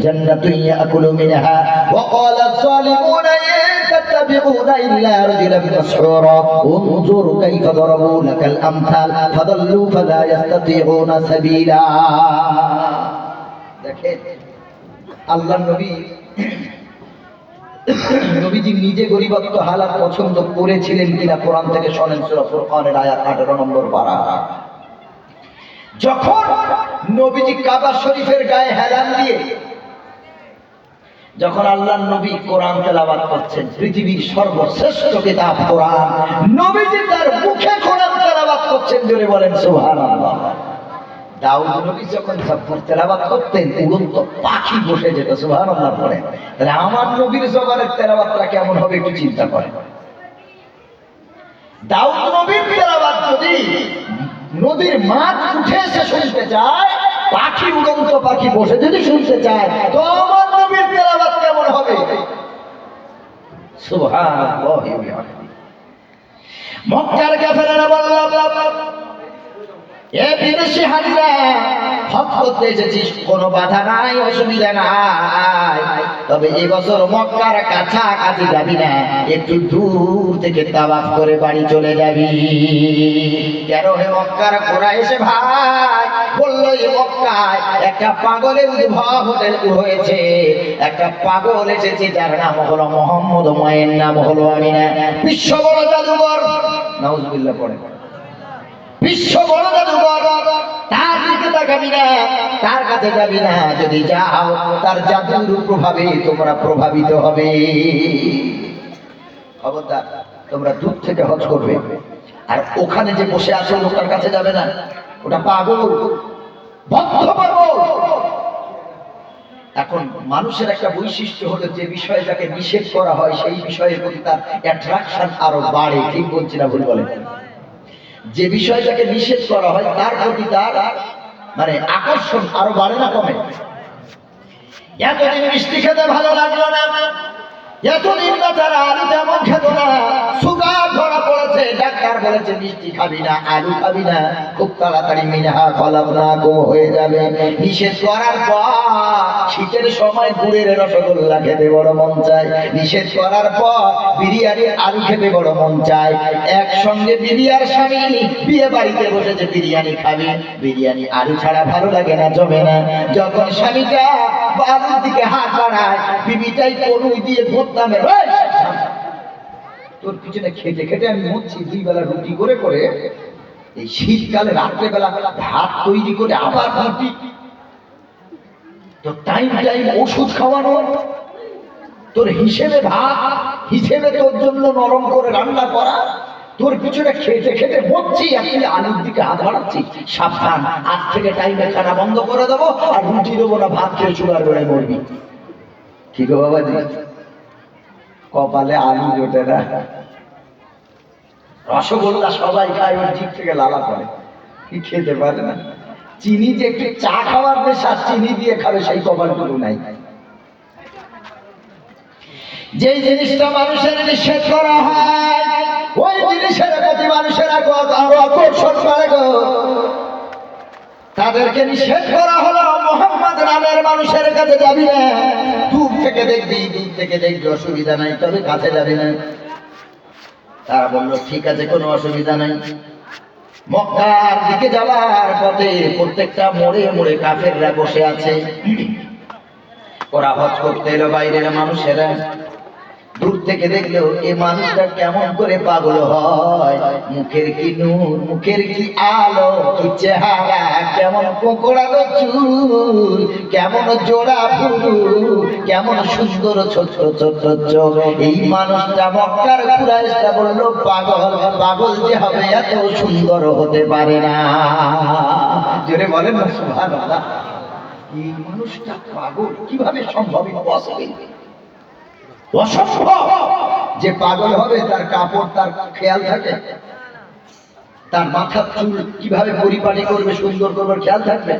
جنة يأكل منها وقال الظالمون إن تتبعون إلا رجلا مسحورا انظر كيف ضربوا لك الأمثال فضلوا فلا يستطيعون سبيلا দেখেন আল্লাহ নবীজি নিজে গরিবত্ব হালাত পছন্দ করেছিলেন কিনা কোরআন থেকে শোনেন সূরা ফুরকানের আয়াত 18 নম্বর পারা। যখন নবীজি কাবা শরীফের গায়ে হেলান দিয়ে যখন আল্লাহর নবী কোরআন তেলাওয়াত করছেন, পৃথিবীর সর্বশ্রেষ্ঠ কিতাব কোরআন, নবীজি তার মুখে কোরআন তেলাওয়াত করছেন, জোরে বলেন সুবহানাল্লাহ। দাউদ নবী যখন জাবুর তেলাওয়াত করতেন উড়ন্ত পাখি বসে যেত সুবহানাল্লাহ পড়ে। তাহলে আমার নবীর জবানের তেলাওয়াতটা কেমন হবে একটু চিন্তা করেন। দাউদ নবীর তেলাওয়াত যদি নদীর মাছ উঠে এসে শুনতে চায়, পাখি উড়ন্ত পাখি বসে যদি শুনতে চায়, তো আমার নবীর তেলাওয়াত কেমন হবে? সুবহানাল্লাহ। মক্কার কাফেররা বলল, এ বিদেশি হাজিরা, হজ করতে এসেছিস, কোনো বাধা নাই, অসুবিধা নাই, তবে এবছর মক্কার কাছাকাছি যাবি না, একটু দূর থেকে তাওয়াফ করে বাড়ি চলে যাবি। কেন হে মক্কার কুরাইশ ভাই? বললো এই মক্কায় একটা পাগলের উদ্ভব হয়েছে, একটা পাগল এসেছে যার নাম হলো মুহাম্মদ, মায়ের নাম হলো আমিনা, বিশ্ব বড় জাদুঘর, নাউজুবিল্লাহ পড়ে, বিশ্ব বড় জাদুঘর, তার দিকে তাকাবি না, তার কাছে যাবি না, যদি যাও তার জাদুর প্রভাবে তোমরা প্রভাবিত হবে। খবরদার, তোমরা দূর থেকে হজ করবে, আর ওখানে যে বসে আছে লোকটার কাছে যাবে না, ওটা পাগল, বদ্ধ পাগল। এখন মানুষের একটা বৈশিষ্ট্য হলো যে বিষয়ে যাকে নিষেধ করা হয় সেই বিষয়ের প্রতি তার অ্যাট্রাকশন আরো বাড়ে। ঠিক বলছি না ভুল বলেন? যে বিষয়টাকে নিষেধ করা হয় তার প্রতি তার মানে আকর্ষণ আরো বাড়ে না কমে? এতদিন মিষ্টি খেতে ভালো লাগলো না, এতদিন তারা আলু তেমন খেত না, সুগার ধরা পড়েছে, ডাক্তার বলেছে মিষ্টি খাবি না, আলু খাবি না, খুব তাড়াতাড়ি মিনহা খলাকনাকুম হয়ে যাবে। নিষেধ করার পর শীতের সময় গুড়ের রসগোল্লা খেতে বড় মন চায়, নিষেধ করার পর বিরিয়ানির আলু খেতে বড় মন চায়। একসঙ্গে বিবি আর স্বামী বিয়ে বাড়িতে বসেছে, বিরিয়ানি খাবে, বিরিয়ানি আলু ছাড়া ভালো লাগে না, জমে না। যখন স্বামীটা আলুর দিকে হাত বাড়ায়, বিবিটাই কনুই দিয়ে ধরতাম, তোর পিছনে খেটে খেটে আমি মরছি, 2 বেলা রুটি করে করে, এই শীতকালে রাত্রে বেলা ভাত তৈরি করে আবার রুটি, তো টাইম টাইম ওষুধ খাওয়ানো, তোর হিসেবে ভাত, হিসেবে তোর জন্য নরম করে রান্না করা, তোর পিছনে খেটে খেটে মরছি, আপনি আলুর দিকে হাত বাড়াচ্ছি। সাবধান, আজ থেকে টাইমে খানা বন্ধ করে দেবো, আর রুটি দেবো না, ভাত খেয়ে চুলার বেড়ায় মরবি। ঠিক বাবাজি? কপালে আলু জোটে না। রসগোল্লা সবাই খায়, ওর জিভ থেকে লালা করে, কি খেতে পারে না। চিনি যে একটু চা খাওয়ার নেশা, চিনি দিয়ে খাবে, সেই কপালটুকু নাই। যে জিনিসটা মানুষের নিষেধ করা হয় ওই জিনিসের প্রতি মানুষের আরো আকর্ষণ করে গো। তাদেরকে নিষেধ করা হলো মুহাম্মদ নামের মানুষের কাছে যাবি না, দূর থেকে দেখবি, দূর থেকে দেখবি, অসুবিধা নাই, তবে কাছে যাবি না। তারা বলল ঠিক আছে, কোনো অসুবিধা নাই। মক্কার দিকে যাওয়ার পথে প্রত্যেকটা মোড়ে মোড়ে কাফেররা বসে আছে, ওরা হজ করতে এলো বাইরের মানুষেরা। দূর থেকে দেখলেও এ মানুষটা কেমন করে পাগল হয়, মুখের কি নূর, মুখের কি আলো, কি চেহারা, কেমন কোকড়ানো চুল, কেমন জোড়া ফুল, কেমন সুন্দর ছোট ছোট চোখ। এই মানুষটা মক্কার কুরাইশরা বলল পাগল, পাগল যে হবে এত সুন্দর হতে পারে না। জোরে বলেন না সুবহানাল্লাহ। এই মানুষটা পাগল কিভাবে সম্ভব? অসম্ভব যে পাগল হবে, তার কাপড় তার খেয়াল থাকে, তার মাথার চুল কিভাবে পরিপাটি করবে, সুন্দর করবে, খেয়াল থাকবে।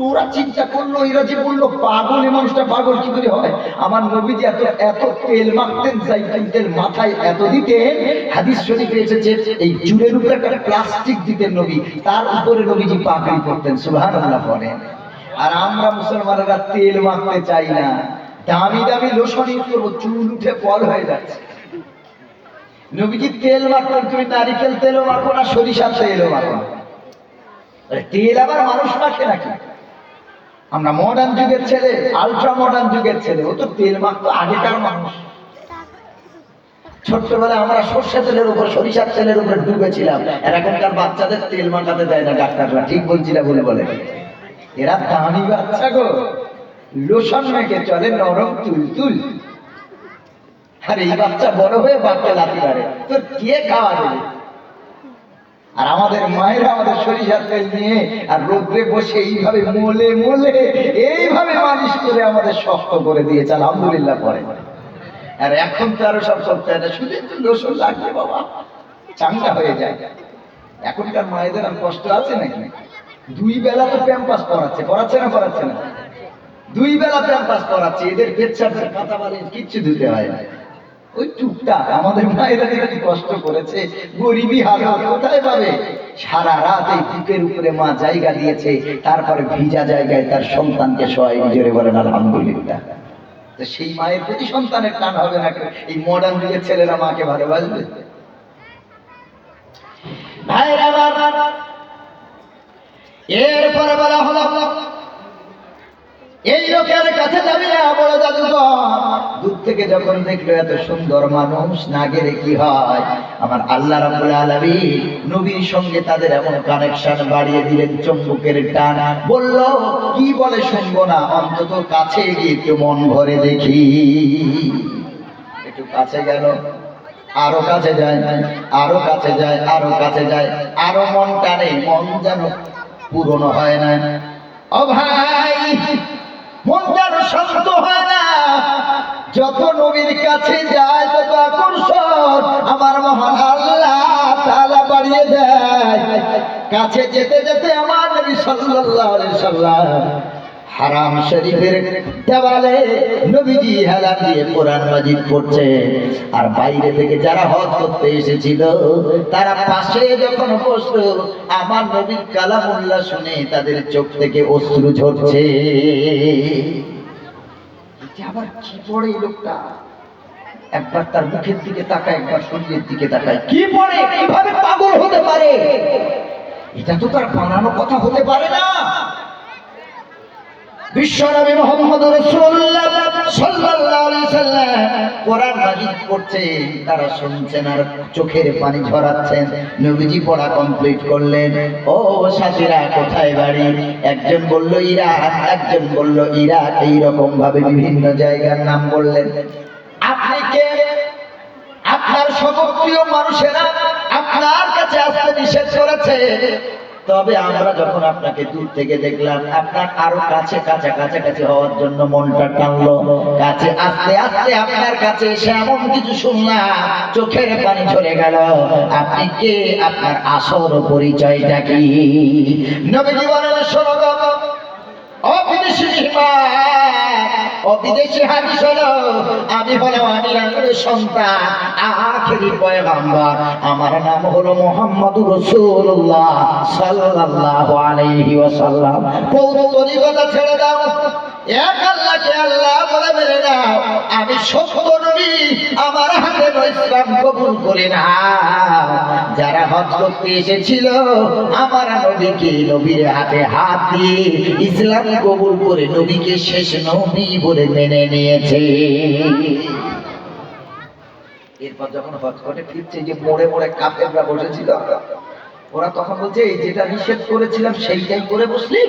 ওরা চিন্তা করলো, এরা যে বললো পাগল, এই মানুষটা পাগল কি করে হয়? আমার নবীজি এত এত তেল মাখতেন, জাইতুন তেল মাথায় এত দিতেন, হাদিস শরীফে এসেছে এই চুলের উপরে একটা প্লাস্টিক দিতেন নবী, তার উপরে নবীজি পাগড়ি পরতেন। সুবহানাল্লাহ বলেন। আর আমরা মুসলমানেরা তেল মাখতে চাই না, দামি দামি লোশন ইউজ করবো, চুল উঠে পল হয়ে যাচ্ছে। নবীজি তেল মাখতেন, তুমি নারিকেল তেলও মাখো না, সরিষার তেলও মাখো না। তেল আবার মানুষ মাখে নাকি? আমরা মডার্ন যুগের ছেলে, আলট্রা মডার্ন যুগের ছেলে, ও তো তেল মাখতো আগেকার মানুষ। ছোট্টবেলায় আমরা সর্ষে তেলের উপর, সরিষার তেলের উপর ডুবেছিলাম। আর এখনকার বাচ্চাদের তেল মাখাতে দেয় না ডাক্তাররা, ঠিক বলছি না ভুল বলে? এরা দামি বাচ্চা গো, লোশন মেখে চলে নরম তুল তুল। আর এই বাচ্চা বড় হয়ে বাপকে লাথি মারে, তোর কে খাওয়া দেবে? আর আমাদের মায়েরা আমাদের সরিষার তেল নিয়ে আর রোদ্রে বসে এইভাবে মোলে মোলে এইভাবে মালিশ করে আমাদের শক্ত করে দিয়েছে, আলহামদুলিল্লাহ পরে। আর এখন তো আরো সব করতে হয় না, শুধু একটু লোশন লাগবে বাবা, চাঙ্গা হয়ে যায়। এখনকার মায়েদের আর কষ্ট আছে নাকি? দুই বেলা তো প্যাম্পাস পরাচ্ছে, পরাচ্ছে না পরাচ্ছে না? দুই বেলা প্যাম্পাস পরাচ্ছে, এদের পেচ্ছাপের পাতা বালি কিচ্ছু ধুতে হয় না, ওই টুকটাক। আমাদের মায়েরা কি কষ্ট করেছে, গরিবী হালত কোথায় পাবে? সারা রাত এই বুকের উপরে মা জায়গা দিয়েছে, তারপরে ভিজা জায়গায় তার সন্তানকে শোয়াই। জোরে বলেন আলহামদুলিল্লাহ। তো সেই মায়ের প্রতি সন্তানের টান হবে না? এই মডার্ন যুগের ছেলেরা মাকে ভালোবাসবে? ভাইরা বাবা, এরপরে বলা হলো এই লোকের কাছে যাবি না, বড় জাদুকর। দূর থেকে যখন দেখলো এত সুন্দর মানুষ, না গেলে কি হয়? আমার আল্লাহ রাব্বুল আলামিন নবীর সঙ্গে তাদের এমন কানেকশন বাড়িয়ে দিলেন, চুম্বকের টান। বলল কি বলে শুনবো না, অন্তত কাছে গিয়ে একটু মন ভরে দেখি। একটু কাছে গেল, আরো কাছে যায়, আরো কাছে যায়, আরো কাছে যায়, আরো মন টানে, মন যেন পূরণ হয় না। ও ভাই, মন যেন শান্ত হয় না। যত নবীর কাছে যায় তত আকর্ষণ আমার মহান আল্লাহ তাআলা বাড়িয়ে দেয়। কাছে যেতে যেতে আমার নবী সাল্লাল্লাহু আলাইহি সাল্লাম হারাম শরীফের দেওয়ালে নবীজি হেলান দিয়ে কোরআন মাজিদ পড়ছে। আর বাইরে থেকে যারা হজ করতে এসেছিল তারা পাশে যখন বসলো, আমার নবীর কালামুল্লাহ শুনে তাদের চোখ থেকে অশ্রু ঝরছে। আবার কি পড়ে এই লোকটা? একবার তার মুখের দিকে তাকায়, একবার শরীরের দিকে তাকায়। কি পড়ে? কিভাবে পাগল হতে পারে? এটা তো তার বানানো কথা হতে পারে না। বিশ্বনবী মুহাম্মদ রাসূলুল্লাহ সাল্লাল্লাহু আলাইহি সাল্লাম কোরআন মাজিদ পড়ছেন, তারা শুনছেন আর চোখের পানি ঝরাচ্ছেন। নবীজি পড়া কমপ্লিট করলেন। ও সাথীরা, কোথায় বাড়ি? একজন বলল ইরাক, একজন বলল ইরাক, এইরকম ভাবে বিভিন্ন জায়গার নাম বললেন। আপনি কে? আপনার স্বপ্রিয় মানুষেরা আপনার কাছে আসতে নিষেধ করেছে, তবে আমরা যখন আপনাকে দূর থেকে দেখলাম, আপনার আরো কাছে কাছাকাছি হওয়ার জন্য মনটা টানলো। কাছে আস্তে আস্তে আপনার কাছে এসে এমন কিছু শুনলাম, চোখের পানি ঝরে গেল। আপনি কে? আপনার আসল পরিচয়টা কি? নবীজি বলেন, শোনো গো, বিদেশি হাদিস হলো, আমি হলাম আমিরের সন্তান, আখিরি পয়গম্বর। আমার নাম হলো মুহাম্মদুর রাসূলুল্লাহ সাল্লাল্লাহু আলাইহি ওয়াসাল্লাম। পৌত্তরিকতা ছেড়ে দাও, এক আল্লাহকে আল্লাহ বলে মেনে নাও। আমি সত্য নবী, আমার হাতে ইসলাম কবুল করে নাও। যারা হজ করতে এসেছিল আমার নবীকে, নবীর হাতে হাত দিয়ে ইসলাম কবুল করে নবীকে শেষ নবী বলে মেনে নিয়েছে। এরপর যখন হজ করে ফিরছে, যে মোড়ে মোড়ে কাফেররা বসেছিল, ওরা তখন বলছে এই যেটা নিষেধ করেছিলাম সেইটাই করে বসলি।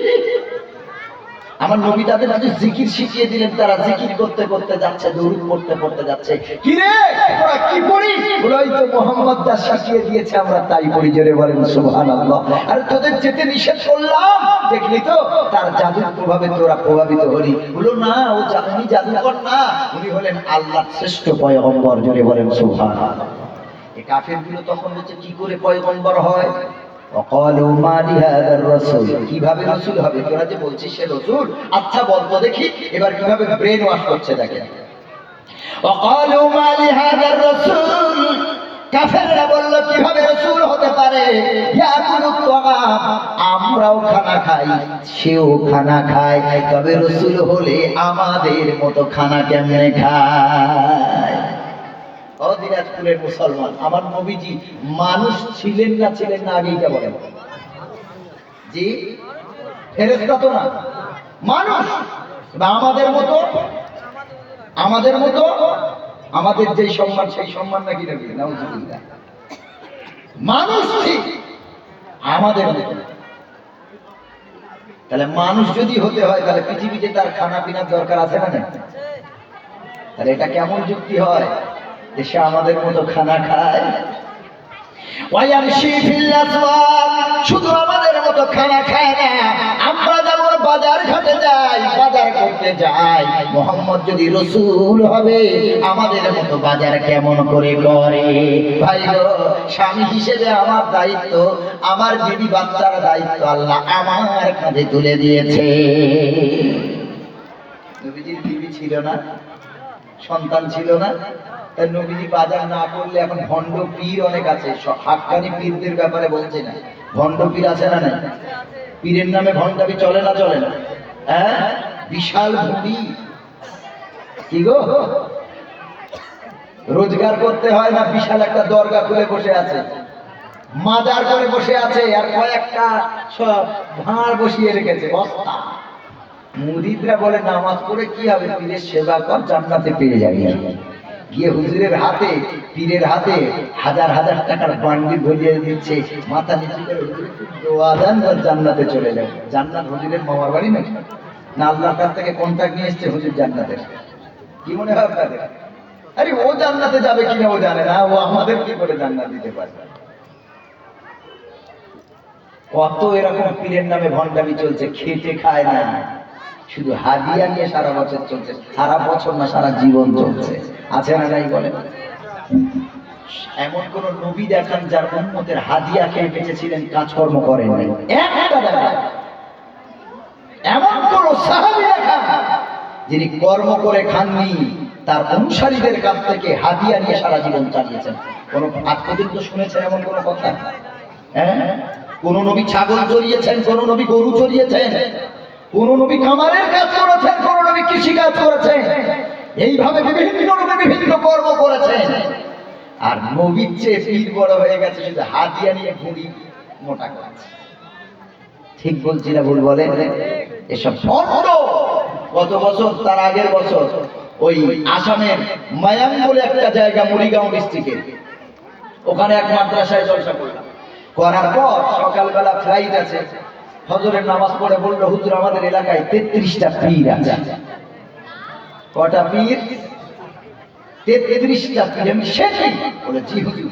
আমার নবী তাদের কাছে জিকির শিখিয়ে দিলেন, তারা জিকির করতে করতে যাচ্ছে, দরুদ পড়তে পড়তে যাচ্ছে। কি রে তোরা কি পড়িস? বলে ওই তো মুহাম্মদ যা শিখিয়ে দিয়েছে আমরা তাই পড়ি। জোরে বলেন সুবহানাল্লাহ। আর তোদের যেতে নিষেধ করলাম, দেখলি তো তার জাদুর প্রভাবে তোরা প্রভাবিত হলি। বলো না, উনি জাদুকর না, উনি হলেন আল্লাহর শ্রেষ্ঠ পয়গম্বর। জোরে বলেন সুবহানাল্লাহ। এই কাফেরগুলো তখন বলছে কি করে পয়গম্বর হয়? وقالوا ما لهذا الرسول, কিভাবে রাসূল হবে? তোরা যে বলছিস সে রাসূল, আচ্ছা বলতো দেখি। এবার কিভাবে ব্রেন ওয়াশ করছে দেখেন। وقالوا ما لهذا الرسول, কাফেররা বলল কিভাবে রাসূল হতে পারে? ইয়াকুলুত তাআম, আমরাও খানা খাই সেও খানা খায়, তবে রাসূল হলে আমাদের মতো খানা কেমনে খায়? ও দিনাজপুরের মুসলমান, আমার নবীজি মানুষ ছিলেন না আগে এটা বলেন। জি, ফেরেশতা তো না, মানুষ। আমাদের মতো আমাদের যেই সম্মান সেই সম্মান নাকি নাকি নাউজুবিল্লাহ, মানুষ ঠিক আমাদের মতো। তাহলে মানুষ যদি হতে হয় তাহলে পৃথিবীতে তার খানা পিনার দরকার আছে না? তাহলে এটা কেমন যুক্তি হয় যে সে আমাদের মতো খানা খায়? শুধু আমাদের মতো খানা খায় না, আমরা যেমন বাজার ঘাটে যাই, বাজার করতে যাই, মুহাম্মদ যদি রাসূল হবে আমাদের মতো বাজার কেমন করে করে? ভাই গো, স্বামী হিসেবে আমার দায়িত্ব, আমার বিবি বাচ্চার দায়িত্ব আল্লাহ আমার কাঁধে তুলে দিয়েছে। নবীজির বিবি ছিল না, সন্তান ছিল না, তাই নবীজি বাজার না করলে এখন ভণ্ড পীর অনেক আছে। হাক্কানি পীরদের ব্যাপারে বলছে না, ভণ্ড পীর আছে না? নাই? পীরের নামে ভণ্ডামি চলে না? চলে না? হ্যাঁ, বিশাল ভূমি, কি গো, রোজগার করতে হয় না, বিশাল একটা দরগা খুলে বসে আছে, মাজার করে বসে আছে, আর কয়েকটা সব ভাঁড় বসিয়ে রেখেছে বস্তা। মুরিদরা বলে নামাজ পড়ে কি হবে, পীরের সেবা কর, জান্নাতে পেয়ে যাবি। গিয়ে হুজুরের হাতে, পীরের হাতে হাজার হাজার টাকার বান্ডিল ধরিয়ে দিচ্ছে, মাথা নিচু করে হুজুর দোয়া দেন, জান্নাতে চলে যাবে। জান্নাত হুজুরের মামার বাড়ি নাকি? না আল্লাহর কাছ থেকে কন্ট্রাক্ট নিয়ে এসছে হুজুর জান্নাতের? কি মনে হয় আপনাদের? আরে ও জান্নাতে যাবে কিনা ও জানে না, ও আমাদের কি করে জান্নাত দিতে পারবে? কত এরকম পীরের নামে ভণ্ডামি চলছে, খেটে খায় না, শুধু হাদিয়া নিয়ে সারা বছর চলছে। সারা বছর না, সারা জীবন চলছে। আছে না নাই বলেন? এমন কোন নবী দেখান যার উম্মতের হাদিয়া খেয়ে বেঁচেছিলেন, কাজকর্ম করেন নাই? একটা দেখান। এমন কোন সাহাবী দেখান যিনি কর্ম করে খাননি, তার অনুসারীদের কাছ থেকে হাদিয়া নিয়ে সারা জীবন চালিয়েছেন? কোন আজ পর্যন্ত শুনেছেন এমন কোন কথা? হ্যাঁ, কোন নবী ছাগল চড়িয়েছেন, কোন নবী গরু চড়িয়েছেন, কোন নবী খামারের কাজ করেছেন, কোন নবী কৃষি কাজ করেছেন, এইভাবে বিভিন্ন কর্ম করেছেন। আর নবীর চেয়ে পীর বড় হয়ে গেছে, শুধু হাদিয়া নিয়ে ঘুরি মোটা করেছে। ঠিক বলছি না ভুল বলেন? এসব ভণ্ড। কত বছর, তার আগের বছর ওই আসামের মায়াং বলে একটা জায়গা, মরিগাঁও ডিস্ট্রিক্টে, ওখানে এক মাদ্রাসায় জলসা করলাম। করার পর সকালবেলা ফ্লাইট আছে, ফজরের নামাজ পড়ে বলল, হুজুর আমাদের এলাকায় 33টা পীর আছে। কটা পীর? 33টা পীর। আমি সেটাই বলে, জি হুজুর,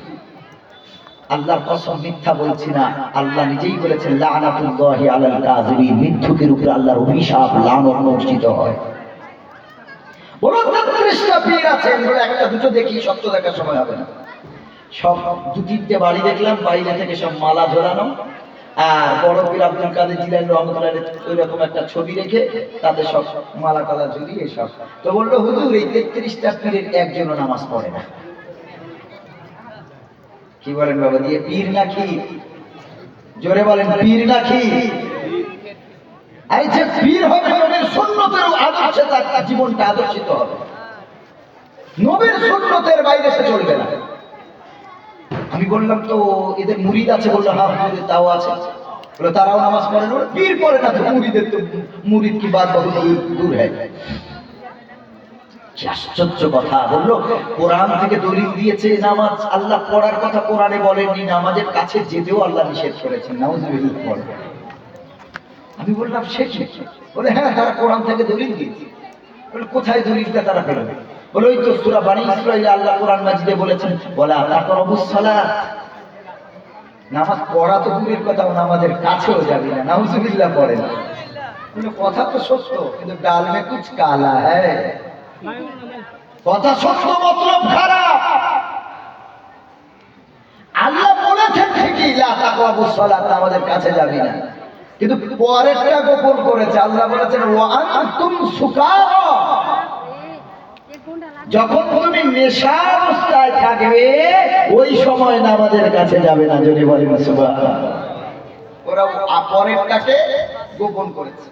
আল্লাহর কসম মিথ্যা বলছি না, আল্লাহ নিজেই বলেছেন লানাতুল্লাহি আলাল কাযিবিন, মিথ্যুকের উপরে আল্লাহর অভিশাপ, লানত বর্ষিত হয়। বলো 33টা পীর আছে, বলে একটা দুটো দেখি, সত্য দেখার সময় হবে না। সব 2-3টে বাড়ি দেখলাম, বাইরে থেকে সব মালা ঝোলানো, আর বড় পীর আব্দুল কাদের জিলানী রহমাতুল্লাহ ওই রকম একটা ছবি রেখে তাতে সব মালা টালা ঝুলিয়ে সব। তো বললো, হুজুর এই 33টা পীরের একজনও নামাজ পড়ে না। কি বলেন বাবা? দিয়ে পীর নাকি? জোরে বলেন, পীর নাকি? এই যে পীর হবে, নবীর সুন্নতের আদর্শে তার জীবনটা আদর্শিত হবে, নবীর সুন্নতের বাইরে সে চলবে না। আমি বললাম, তো এদের মুরিদ আছে? বললো, হ্যাঁ মুরিদ তাও আছে। বলে তারাও নামাজ পড়ে না? পীর পড়ে না তো মুরিদের তো, মুরিদ কি বাদ বহু দূর হয়। কি আশ্চর্য কথা! বললো কোরআন থেকে দলিল দিয়েছে নামাজ আল্লাহ পড়ার কথা কোরআনে বলেননি, নামাজের কাছে যেতেও আল্লাহ নিষেধ করেছেন। নাউজুবিল্লাহ পড়ে। আমি বললাম সে কি? বলে হ্যাঁ, তারা কোরআন থেকে দলিল দিয়েছে। বলে কোথায় দলিলটা তারা পেল? বলে ওই তো সূরা বানী ইসরাঈলে আল্লাহ কোরআন মাজিদে বলেছেন, ওয়ালা তাকরাবুস সালাত, নামাজ পড়া তো দূরের কথা, নামাজের কাছেও যাবি না। নাউজুবিল্লাহ পড়ে না। বলে কথা তো সত্য, কিন্তু ডাল মে কুছ কালা হ্যায়। কথা সত্য, মতলব খারাপ। আল্লাহ বলেছেন ঠিকই, কি লা তাকরাবুস সালাত, আমাদের কাছে যাবি না। কিন্তু পরেরটা গোপন করেছে। আল্লাহ বলেছেন ওয়া আনতুম সুকারা, যখন তুমি নেশা অবস্থায় থাকবে ওই সময় নামাজের কাছে যাবে না। যদি বলেন সুবহানাল্লাহ। ওরা পরেরটাকে গোপন করেছে,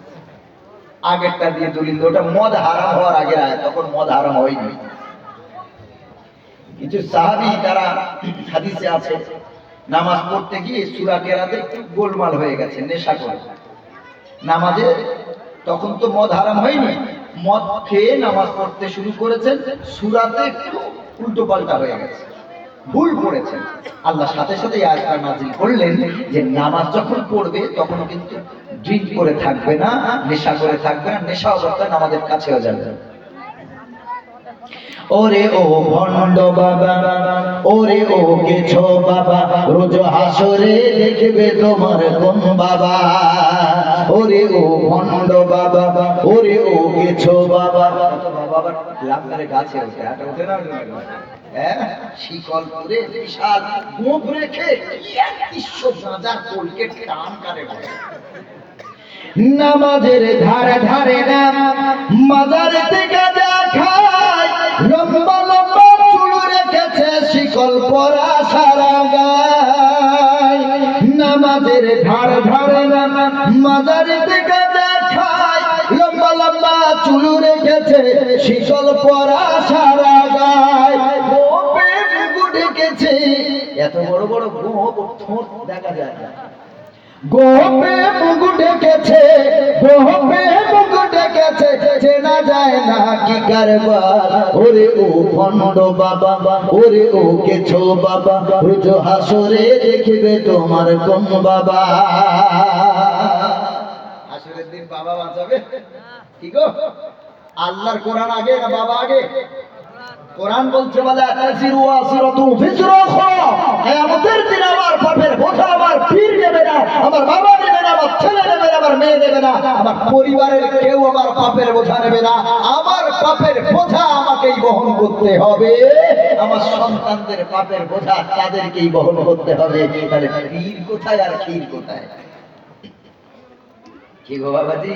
আগেরটা দিয়ে দলিল। ওটা মদ হারাম হওয়ার আগের আয়াত, তখন মদ হারাম হয়নি। কিছু সাহাবী তারা হাদিসে আছে নামাজ পড়তে গিয়ে সূরা কেরাতে একটু গোলমাল হয়ে গেছে, নেশা করে নামাজে। তখন তো মদ হারাম হয়নি, মদ খেয়ে নামাজ পড়তে শুরু করেছেন, সূরাতে একটু উল্টো পাল্টা হয়ে গেছে, ভুল পড়েছেন। আল্লাহ সাথে সাথে আয়াতটা নাযিল করলেন যে নামাজ যখন পড়বে তখন কিন্তু ড্রিঙ্ক করে থাকবে না, নেশা করে থাকবে না, নেশা অবস্থায় নামাজের কাছেও যাবে না। ওরে ও ভণ্ড বাবা, ওরে ও গেছো বাবা, রোজ হাসরে দেখবে তোমার কোন বাবা। ওরে ও ভণ্ড বাবা, ওরে ও গেছো বাবা। বাবা লাভ করে গাছে ওঠে, আটা ওঠে না, হ্যাঁ, শিকল করে বিশাল মুখ রেখে বিশ্ব গাঁজার পোলকে টান কাটে। নামাজের ধারে ধারে নাম মাজার থেকে দেখায়, লম্বা লম্বা চুল রেখেছে শিকল পরা সারা গায়। নামাজের ধারে ধারে নাম মাজার থেকে দেখায়, লম্বা লম্বা চুল রেখেছে শিকল পরা সারা গায়। গোপে মুখ ঢেকেছে, এত বড় বড় গোপ ঠোঁট দেখা যায় না। গোপে মুখ ঢেকেছে, গোপে মুখ ঢেকেছে, চেনা যায় না কি কারবার। ওরে ও ভণ্ড বাবা, ওরে ও গেছো বাবা, রোজ হাসরে দেখবে তোমার কোন বাবা। হাসরের দিন বাবা বাঁচাবে কি গো? আল্লাহর কোরআন আগে না বাবা আগে? কোরআন বলছে বলে তাজিরু ওয়াসিরাতু বিজরা উখরা, কিয়ামতের দিন আমার পাপের বোঝা আমার পীর নেবে না, আমার বাবা নেবে না, আমার ছেলে নেবে না, আমার মেয়ে নেবে না, আমার পরিবারের কেউ আমার পাপের বোঝা নেবে না। আমার পাপের বোঝা আমাকেই বহন করতে হবে, আমার সন্তানদের পাপের বোঝা তাদেরকেই বহন করতে হবে। তাহলে পীর কোথায় আর ক্ষীর কোথায়? কি গো বাবাজি,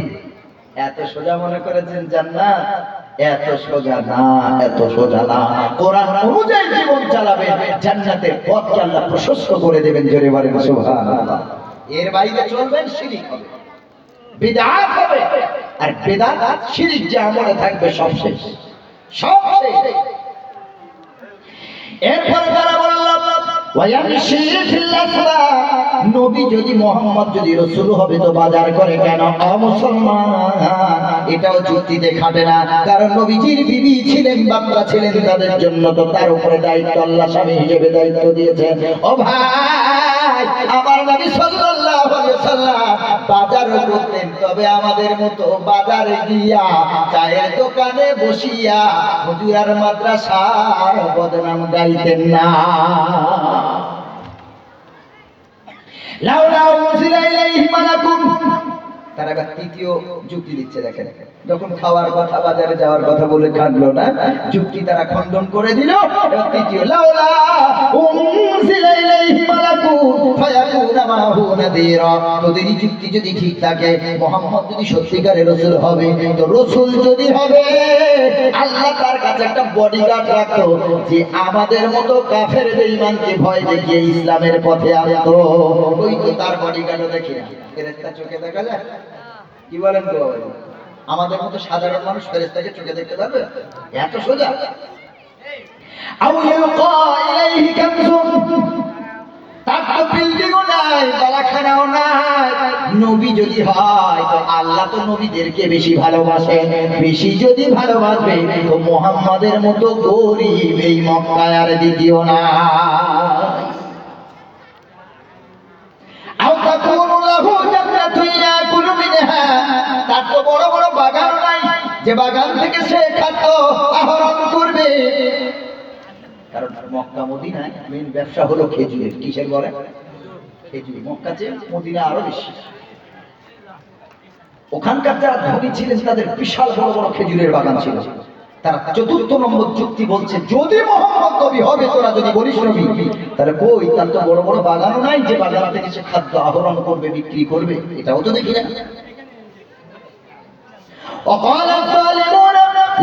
এত সোজা মনে করেছেন জান্নাত? এত সোজা না, এত সোজা না। কোরআন অনুযায়ী জীবন চালাবে, জান্নাতের পথকে আল্লাহ প্রশস্ত করে দেবেন। জোরে বলেন সুবহানাল্লাহ। এর বাইরে চলবেন শিরক হবে, বিদআত হবে। আর বিদআত শিরক যে আমলে থাকবে সব শেষ, সব শেষ। এরপরে তারা বলল ওয়ায়ামশি ফিল আসওয়াক, নবী যদি মুহাম্মদ যদি রাসূল হবে তো বাজার করে কেন? মুসলমান এটাও যুক্তিতে খাটে না, কারণ নবীজির বিবি ছিলেন, বাচ্চা ছিলেন, তাদের জন্য তো তার উপরে দায়িত্ব আল্লাহ স্বামী হিসেবে দায়িত্ব দিয়েছেন। ও ভাই, আমার নবী সাল্লাল্লাহু আলাইহি ওয়াসাল্লাম বাজার করতেন, তবে আমাদের মতো বাজারে গিয়া চায়ের দোকানে বসিয়া হুজুর আর মাদ্রাসার বদনাম গাইতেন না। লাউলা উনজিলা ইলাইহি মালাকুন, তারা তৃতীয় যুক্তি দিচ্ছে। দেখেন, যখন খাওয়ার কথা, বাজারে যাওয়ার কথা বলে কাটলো না, যুক্তি তারা খণ্ডন করে দিল। এবার তৃতীয়, লাউলা উনজিলা ইলাইহি মালাকুন ফায়াকুনা মাহু নাযীরা। তোদের যুক্তি যদি ঠিক থাকে, মুহাম্মদ যদি সত্যিকারের রাসূল হবে, তো রাসূল যদি হবে, আল্লাহ তার কাছে একটা বডিগার্ড রাখতো, যে আমাদের মতো কাফের বেঈমানকে ভয় দেখিয়ে ইসলামের পথে আনতো। ওই তো তার বডিগার্ডও দেখি না, ফেরেশতা চোখে দেখা যায়? কি বলেন তো বাবা? আমাদের মতো সাধারণ মানুষ ফেরেশতাকে চোখে দেখতে পারবে? এত সোজা। আও ইলকা ইলাইহি কানজুন, তার তো বিল্ডিংও নাই, বালাখানাও নাই। নবী যদি হয় তো আল্লাহ তো নবীদেরকে বেশি ভালোবাসে, বেশি যদি ভালোবাসবে তো মুহাম্মাদের মতো গরিব এই মক্কায় আর দ্বিতীয় না। তার তো বড় বড় বাগান নাই, যে বাগান থেকে সে খাদ্য আহরণ করবে। কারণ মক্কা মদিনায় মেন ব্যবসা হলো খেজুরের। কিসের বলে? খেজুর। মক্কা চেয়ে মদিনা আরো বেশি। ওখানকার যারা ধনী ছিলেন তাদের বিশাল বড় বড় খেজুরের বাগান ছিল। তারা চতুর্থ নম্বর যুক্তি বলছে, যদি মোহাম্মদ নবী হবে, তোরা যদি বলিস নবী, তাহলে কই তার তো বড় বড় বাগানও নাই যে বাগান থেকে সে খাদ্য আহরণ করবে, বিক্রি করবে, এটাও তো দেখি না। وقال الظالمون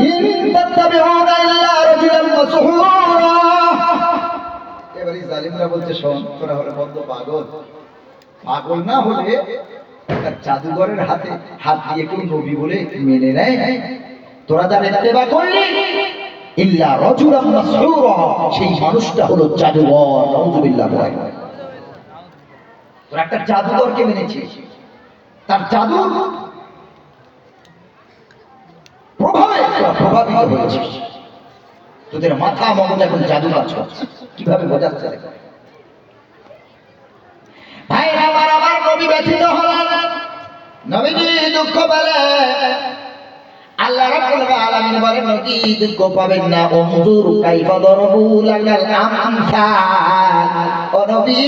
إن تتبعون إلا رجلا مسحورا। এবারে জালিমরা বলছে, শোন, তোরা হলে বদ্ধ পাগল, পাগল না হলে জাদুঘরের হাতে হাত দিয়ে কেউ নবী বলে মেনে নেয়? তোরা যারা ইত্তেবা করলি, ইল্লা রাজুলান মাসহুরা, সেই মানুষটা হলো জাদুঘর। নাউযুবিল্লাহ। তোরা একটা জাদুঘরকে মেনেছিস, তার জাদু প্রভাবিত হয়েছিস, তোদের মাথা মগজ এখন জাদু কাজ করছে। কিভাবে বোঝাচ্ছে? ভাইরা আমার নবী ব্যথিত হলেন, নবীজি দুঃখ পেলেন। আল্লাহ রাব্বুল আলামিন বলেন, নবী দুঃখ পাবেন না। উনজুর কাইফা দরবু লাকাল আমসাল। ও নবী,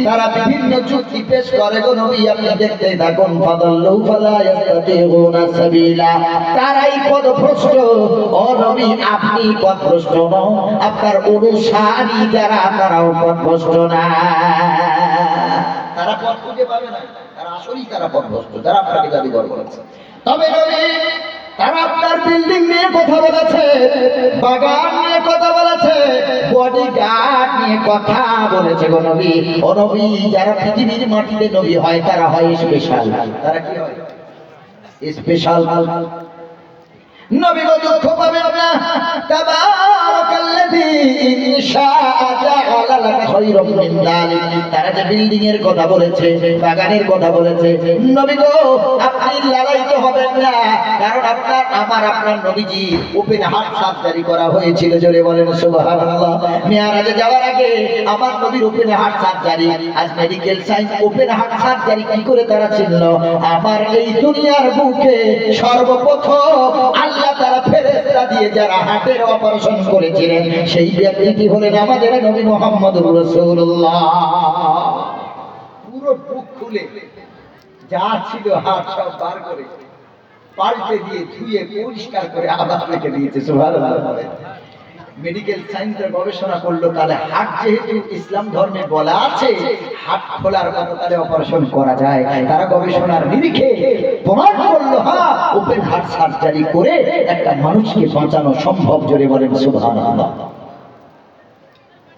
তারা বিভিন্ন যুক্তি পেশ করে গো নবী, আপনি দেখতে থাকুন। ফাদাল্লু ফালা ইয়াস্তাতিউনা সাবিলা, তারাই পথভ্রষ্ট। ও নবী, আপনি পথভ্রষ্ট নন, আপনার অনুসারী যারা তারাও পথভ্রষ্ট না। তারা পথ খুঁজে পাবে না, তারা আসলেই তারা পথভ্রষ্ট, যারা আপনাকে জাদুঘর করেছে। তবে নবী, তারা আপনার বিল্ডিং নিয়ে কথা বলেছে, বাগান নিয়ে কথা বলেছে, বডিগার্ড নিয়ে কথা বলেছে গো নবী। ও নবী, যারা পৃথিবীর মাটিতে নবী হয়, তারা হয় স্পেশাল। তারা কি হয়? স্পেশাল। নবী গো দুঃখ পাবেন না। তাবারাকাল্লাযী ইনশাআ জাআলা লাকা খায়রাম মিন যালিক, তারা যে বিল্ডিং এর কথা বলেছে, বাগানের কথা বলেছে, নবী গো আপনি লালায়িত হবেন না, কারণ আপনার নবীজি ওপেন হার্ট সার্জারি করা হয়েছিল। জোরে বলেন সুবহানাল্লাহ। মেরাজে যাওয়ার আগে আমার নবীর ওপেন হার্ট সার্জারি। আজ medical science open heart surgery কি করে তারা চিনল? আমার এই দুনিয়ার বুকে সর্বপ্রথম আল্লাহ তাআলা ফেরেশতা দিয়ে যারা হার্টের অপারেশন করেছিলেন, সেই ব্যক্তি হলেন আমাদের নবী মুহাম্মদুর রাসূলুল্লাহ। পুরো বুক খুলে যা ছিল হার্ট সব বার করে পাল্টে দিয়ে ধুয়ে পরিষ্কার করে আবার রেখে দিয়েছে। সুবহানাল্লাহ। মেডিকেল সায়েন্সের গবেষণা করলো, তাহলে হার্ট যেহেতু ইসলাম ধর্মে বলা আছে হার্ট খোলার মতো তাহলে অপারেশন করা যায়। তারা গবেষণার নিরিখে প্রমাণ করলো, হ্যাঁ, ওপেন হার্ট সার্জারি করে একটা মানুষকে বাঁচানো সম্ভব। জোরে বলেন সুবহানাল্লাহ।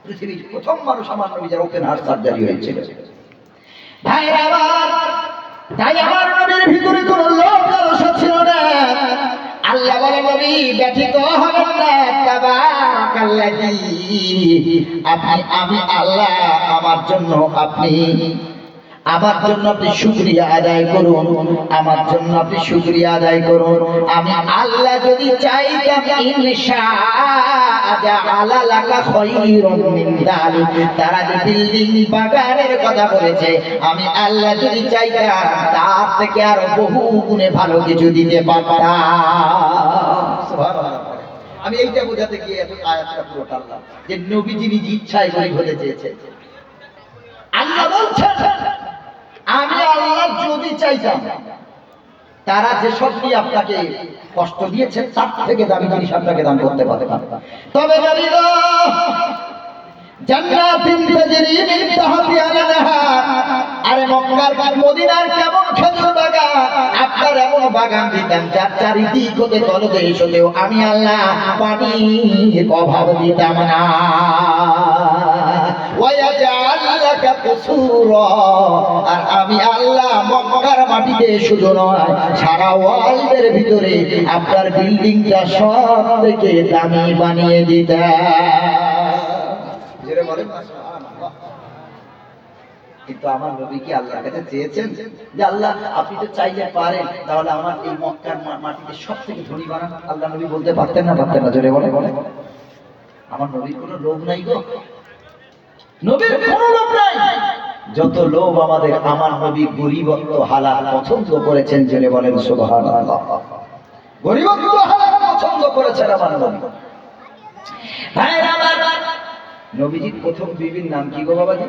পৃথিবীর প্রথম মানুষ আমার নবী যার ওপেন হার্ট সার্জারি হয়েছিল। ভাইরা আমার, তাই আমার নবীর ভিতরে কোনো লোভ লালসা ছিল না। আল্লাহ বলে, নবী ব্যথিত হবেন না। তাবারাকাল্লাযী, আমি আল্লাহ, আমার জন্য আপনি শুকরিয়া আদায় করুন, আমার জন্য আপনি শুকরিয়া আদায় করুন। আমি আল্লাহ যদি চাইতাম, ইনশাআ জাআলা লাকা খায়রাম মিন যালিক, তারা যে বিল্ডিং বাগানের কথা বলেছে, আমি আল্লাহ যদি চাইতাম তার থেকে আরো বহু গুণে ভালো কিছু দিতে পারতাম। সুবহানাল্লাহ। আমি এইটা বোঝাতে গিয়ে এত আয়াতটা পুরো টানলাম যে নবীজি নিজ ইচ্ছায় করে হতে চেয়েছে। আল্লাহ বলছেন, আমি আল্লাহ যদি চাইতাম, তারা যেসব নিয়ে আপনাকে কষ্ট দিয়েছে তার থেকে দামি জিনিস আপনাকে দান করতে পারতাম। তবে নবী গো, জান্নাতিন তাজরি মিন তাহতিহা আল-আনহার, আরে মক্কার মদিনার কেমন খেজুর বাগান, আপনার এমন বাগান দিতাম যার চারিদিক হতে তলদেশ হতেও আমি আল্লাহ পানির অভাব দিতাম না। আর আমি আল্লাহ মক্কার মাটিতে শুধু নয়, সারা ওয়ার্ল্ডের ভিতরে আপনার বিল্ডিংটা সব থেকে দামি বানিয়ে দিতাম। কিন্তু আমার নবী কি আল্লাহর কাছে চেয়েছেন যে আল্লাহ আপনি তো চাইলে পারেন, তাহলে আমার এই মক্কার মাটিতে সব থেকে ধনী বানান? আল্লাহ নবী বলতে পারতেন না? পারতেন না? জোরে বলে। আমার নবীর কোনো লোভ নাই গো, নবীর কোনো লোভ নাই। যত লোভ আমাদের, আমার নবী গরিবত্ব হালাল পছন্দ করেছেন। জোরে বলেন সুবহানাল্লাহ। গরিবত্ব হালাল পছন্দ করেছেন আমার নবী। ভাইরা আমার, নবীজির প্রথম বিবির নাম কি গো বাবাজি?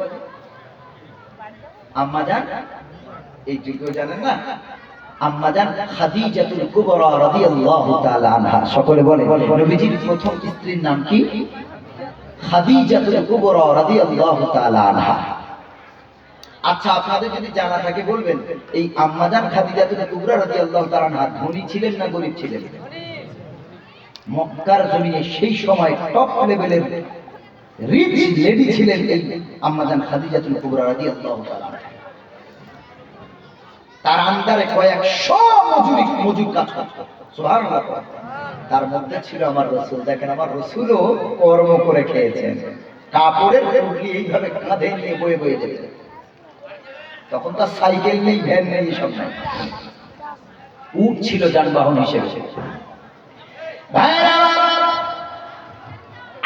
আম্মা জান। এইটুকু জানেন না? আম্মাজান খাদিজাতুল কুবরা রাদিয়াল্লাহু তাআলা আনহা। সকলে বলে নবীজির প্রথম স্ত্রীর নাম কি? খাদিজাতুল কুবরা রাদিয়াল্লাহু তাআলা আনহা। আচ্ছা, আপনাদের যদি জানা থাকে বলবেন, এই আম্মাজান খাদিজাতুল কুবরা রাদিয়াল্লাহু তাআলা আনহা ধনী ছিলেন না গরীব ছিলেন? মক্কার জমিনে সেই সময় টপ লেভেলের রিচ লেডি ছিলেন এই আম্মাজান খাদিজাতুল কুবরা রাদিয়াল্লাহু তাআলা। তার আন্ডারে কয়েকশো মজুর কাজ করত। সুবহানাল্লাহ। তার মধ্যে ছিল আমার রাসূল। দেখেন, আমার রাসূলও কর্ম করে খেয়েছেন। কাপড়ের টুকরি এইভাবে কাঁধে নিয়ে বয়ে বয়ে যেতেন। তখন তো সাইকেল নেই, ভ্যান নেই, সব নাই, উট ছিল যানবাহন হিসেবে।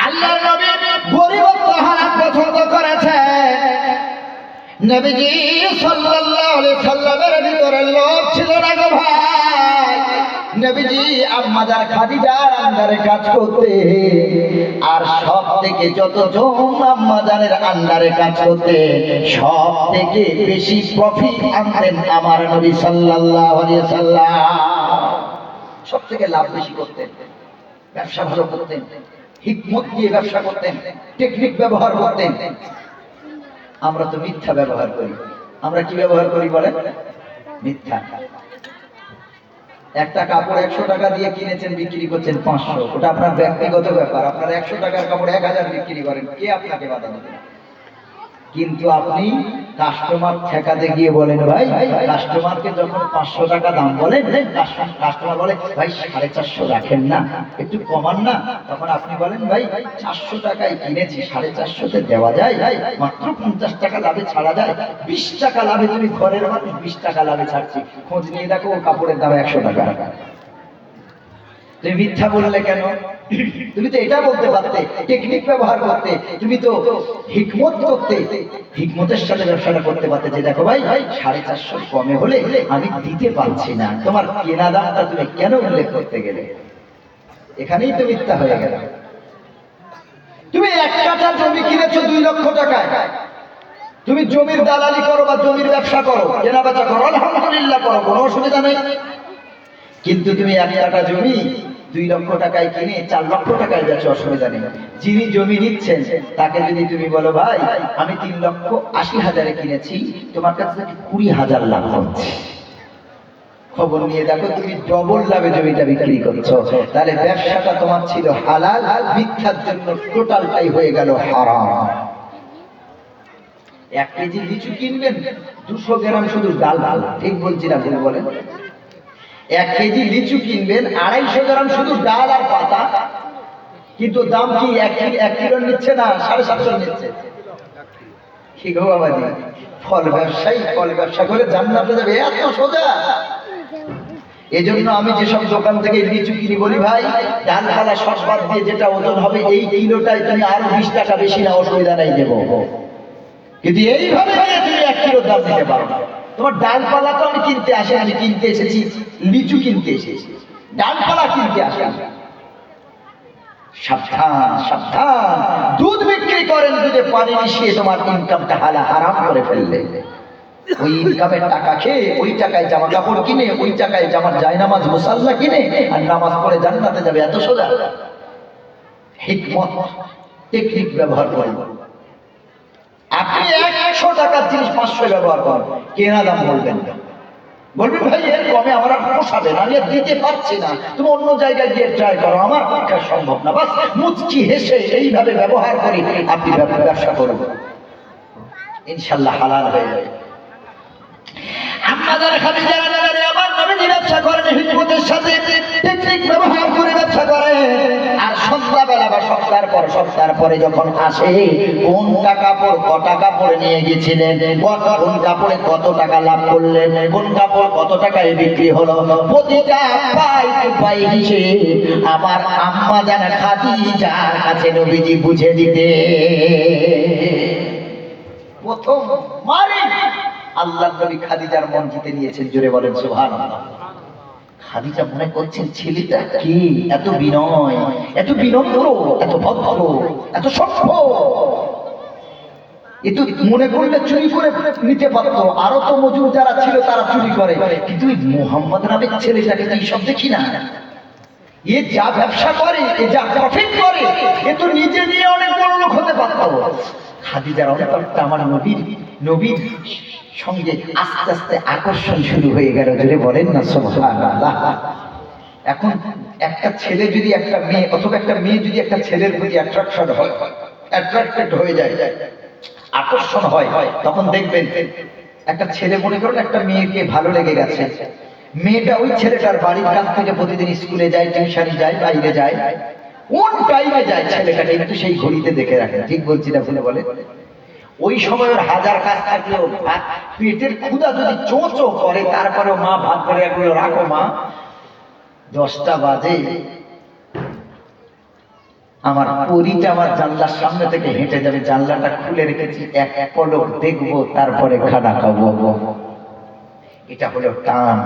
আল্লাহর নবী গরিবত্ব হারাম পছন্দ করেছেন। নবীজি সাল্লাল্লাহু আলাইহি সাল্লামের ভিতরে লোভ ছিল না গো ভাই। নবীজি আম্মাজান খাদিজার আন্ডারে কাজ করতে, আর সব থেকে যতজন আম্মাজানের আন্ডারে কাজ করতে সব থেকে বেশি প্রফিট আনতেন আমার নবী সাল্লাল্লাহু আলাইহি সাল্লাম। সব থেকে লাভ বেশি করতেন, ব্যবসা ভালো করতেন, হিকমত দিয়ে ব্যবসা করতেন, টেকনিক ব্যবহার করতেন। আমরা তো মিথ্যা ব্যবহার করি। আমরা কি ব্যবহার করি বলে? মিথ্যা। একটা কাপড় 100 টাকা দিয়ে কিনেছেন, বিক্রি করছেন 500, ওটা আপনার ব্যক্তিগত ব্যাপার। আপনার 100 টাকার কাপড় 1000 বিক্রি করেন, কে আপনাকে বাধা দেবে? কিন্তু আপনি কাস্টমার ঠেকাতে গিয়ে বলেন, ভাই কাস্টমারকে যখন 500 টাকা দাম বলেন, কাস্টমার বলে ভাই 450 রাখেন না, একটু কমান না। তখন আপনি বলেন, ভাই 400 টাকায় কিনেছি, 450-তে দেওয়া যায়, মাত্র 50 টাকা লাভে ছাড়া যায়। 20 টাকা লাভে তুমি ঘরের মানুষ, 20 টাকা লাভে ছাড়ছি, খোঁজ নিয়ে দেখো ও কাপড়ের দাম 100 টাকা। তুমি মিথ্যা বললে কেন? তুমি তো এটা বলতে পারতে, টেকনিক ব্যবহার করতে, তুমি তো হিকমত করতে, হিকমতের সাথে ব্যবসাটা করতে পারতে যে দেখো ভাই 450 কমে হলে আমি দিতে পারছি না, তোমার কেনা দামটা তুমি কেন উল্লেখ করতে গেলে? এখানেই তো মিথ্যা হয়ে গেল। তুমি 1 কাঠা জমি কিনেছো 2 লক্ষ টাকায়, তুমি জমির দালালি করো বা জমির ব্যবসা করো, কেনা বেচা করো, আলহামদুলিল্লাহ করো, কোনো অসুবিধা নেই। কিন্তু তুমি 1 কাঠা জমি 2 লক্ষ টাকায় কিনে 4 লক্ষ টাকায় বেচো, অসুবিধা নেই। যিনি জমি নিচ্ছেন তাকে যদি তুমি বলো, ভাই আমি 3,80,000-এ কিনেছি, তোমার কাছ থেকে 20,000 লাভ হচ্ছে, খবর নিয়ে দেখো তুমি ডবল লাভে জমিটা বিক্রি করছো, তাহলে ব্যবসাটা তোমার ছিল হালাল, মিথ্যার জন্য টোটালটাই হয়ে গেল হারাম। 1 কেজি লিচু কিনবেন, 200 গ্রাম শুধু ডাল, ঠিক বলছি না ভুল বলেন? 1 কেজি লিচু কিনবেন, 250 গ্রাম শুধু ডাল আর পাতা, কিন্তু দাম কি 1 কিলো নিচ্ছে না 750 নিচ্ছে? কি গো বাবাজি, ফল ব্যবসায়ী ফল ব্যবসা করে জান্নাতে যাবে, এত সোজা? এজন্য আমি যেসব দোকান থেকে লিচু কিনি বলি, ভাই ডালপালা সব বাদ দিয়ে যেটা ওজন হবে এই কিলোটাই তুমি আরো 20 টাকা বেশি না, অসুবিধা নাই, দেবো। কিন্তু এইভাবে তুমি 1 কিলোর দাম দিতে পারো না। তোমার ডালপালা তো আমি কিনতে আসি, আমি কিনতে এসেছি, লিচু কিনতে এসেছি, ডালপালা কিনতে আসি। সাবধান সাবধান, দুধ বিক্রি করেন, দুধে পানি মিশিয়ে তোমার ইনকামটা হারাম করে ফেললে। ওই ইনকামের টাকা খেয়ে ওই টাকায় জামা কাপড় কিনে, ওই টাকায় জামার জায়নামাজ মুসাল্লা কিনে আর নামাজ পড়ে জান্নাতে যাবে, এত সোজা? হিকমত টেকনিক ব্যবহার করেন। আপনি 100 টাকার জিনিস 500 ব্যবহার করেন, কেনা দাম বলবেন না, বলবেন ভাই এর কমে আমার পোষাবে না, আমি দিতে পারছি না, তুমি অন্য জায়গায় গিয়ে ট্রাই করো, আমার পক্ষে সম্ভব না। বাস মুচকি হেসে এইভাবে ব্যবহার করি আপনি ব্যবসা করুন, ইনশাআল্লাহ হালাল হয়ে যাবে। আম্মাজান খাদিজার আন্ডারে আমার নবী ব্যবসা করেন, হিকমতের সাথে টেকনিক ব্যবহার করে ব্যবসা করেন। আর সন্ধ্যাবেলা বা সপ্তাহ পরে যখন আসে, কোনটা কাপড় কটা কাপড় নিয়ে গেছিলেন, কোন কাপড়ে কত টাকা লাভ করলেন, কোন কাপড় কত টাকায় বিক্রি হলো, প্রতিটা পাই হিসেবে আমার আম্মাজান খাদিজার কাছে নবীজি বুঝে দিতে। প্রথম মারি আল্লাহর নবী খাদিজার মন জিতে নিয়েছেন, জোরে বলেন সুবহানাল্লাহ। খাদিজা মনে করছেন ছেলেটা কি এত বিনয়, এত বিনম্র, এত ভদ্র, এত সভ্য। কিন্তু মনে করলে চুরি করে নিতে পারতো, আরো তো মজুর যারা ছিল তারা চুরি করে, কিন্তু মোহাম্মদ নামের ছেলেটাকে তো এইসব দেখি না। এ যা ব্যবসা করে, এ যা প্রফিট করে, এ তো নিজে নিয়ে অনেক বড় লোক হতে পারতো। খাদিজার অন্তরটা আমার নবীর সঙ্গে আস্তে আস্তে আকর্ষণ শুরু হয়ে গেল, জোরে বলেন না সুবহানাল্লাহ। এখন একটা ছেলে যদি একটা মেয়ে অথবা একটা মেয়ে যদি একটা ছেলের প্রতি অ্যাট্রাক্টেড হয়ে যায়, আকর্ষণ হয়, তখন দেখবেন একটা ছেলে মনে করেন একটা মেয়েকে ভালো লেগে গেছে, মেয়েটা ওই ছেলেটার বাড়ির কাছ থেকে প্রতিদিন স্কুলে যায়, টিউশনে যায়, বাইরে যায়, কোন টাইমে যায় ছেলেটাকে একটু সেই ঘড়িতে দেখে রাখে। ঠিক বলছি না ভুলে বলে? ওই সময় ওর হাজার কাজ থাকলেও পেটের ক্ষুধা যদি চোঁচো করে, তারপরেও মা ভাত করে এগুলো রাখো মা, 10টা বাজে আমার পরীটা আমার জানলার সামনে থেকে হেঁটে যাবে, জানলাটা খুলে রেখেছি, এক পলক দেখবো, তারপরে খানা খাবো। এটা হলো টান।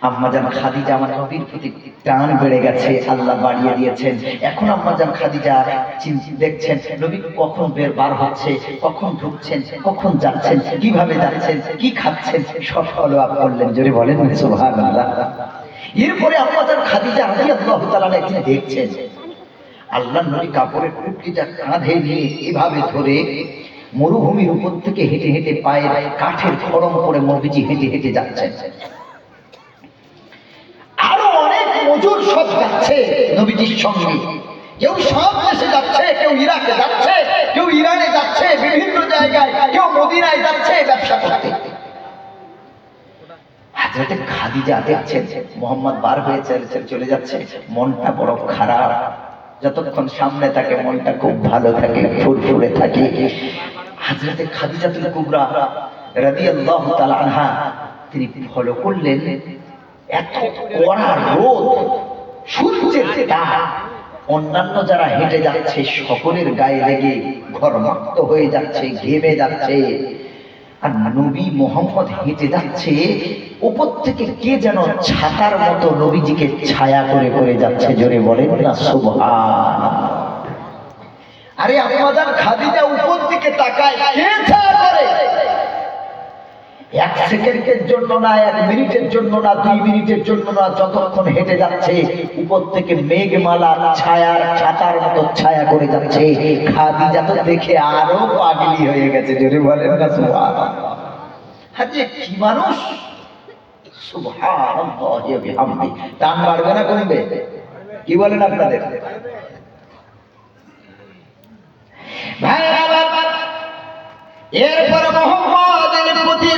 আম্মাজান খাদিজা আমার নবীর প্রতি টান বেড়ে গেছে, আল্লাহ বাড়িয়ে দিয়েছেন। এখন আম্মাজান খাদিজা দেখছেন নবী কখন বার হচ্ছে, কখন ঢুকছেন, কখন যাচ্ছেন, কিভাবে যাচ্ছেন, কি খাচ্ছেন, সব ফলো আপ করলেন, জোরে বলেন সুবহানাল্লাহ। এরপরে আম্মাজান খাদিজা রাদিয়াল্লাহু তাআলা একদিন দেখছেন আল্লাহর নবী কাপড়ের টুকরিটা কাঁধে নিয়ে এভাবে ধরে মরুভূমির উপর থেকে হেঁটে হেঁটে পায়ের কাঠের খড়ম করে নবীজি হেঁটে হেঁটে যাচ্ছেন। আরো অনেক মজুর সব যাচ্ছে নবীজির সঙ্গে, কেউ সব দেশে যাচ্ছে, কেউ ইরাকে যাচ্ছে, কেউ ইরানে যাচ্ছে, বিভিন্ন জায়গায়, কেউ মদিনায় যাচ্ছে ব্যবসা করতে। হযরত খাদিজা দেখছেন মুহাম্মদ বার হয়ে চলে যাচ্ছে, মনটা বড় খারাপ। যতক্ষণ সামনে থাকে মনটা খুব ভালো থাকে, ফুরফুরে থাকে। হযরত খাদিজাতুল কুবরা রাদিয়াল্লাহু তাআলা আনহা তিনি ফলো করলেন, এত কড়া রোদ, সূর্যের তাপ, অন্যান্য যারা হেঁটে যাচ্ছে সকলের গায়ে লেগে ঘর্মাক্ত হয়ে যাচ্ছে, ঘেমে যাচ্ছে, আর নবী মুহাম্মদ হেঁটে যাচ্ছে, উপর থেকে কে যেন ছাতার মতো নবীজিকে ছায়া করে করে যাচ্ছে, জোরে বলেন না সুবহানাল্লাহ। আরে আম্মাজান খাদিজা উপর দিকে তাকায়, কে ছায়া করে? 1 সেকেন্ডের জন্য না, 1 মিনিটের জন্য না, 2 মিনিটের জন্য না, যতক্ষণ হেঁটে যাচ্ছে উপর থেকে মেঘমালা ছায়ার ছাতার মতো ছায়া করে যাচ্ছে। খাদিজা তো দেখে আরো পাগলি হয়ে গেছে, জোরে বলেন না সুবহানাল্লাহ। হাজে কি মানুষ, সুবহানাল্লাহি ওয়া বিহামদিহি। টান বাড়বে না কমবে? কি বলেন আপনাদের ভাই? এরপর মুহাম্মদের প্রতি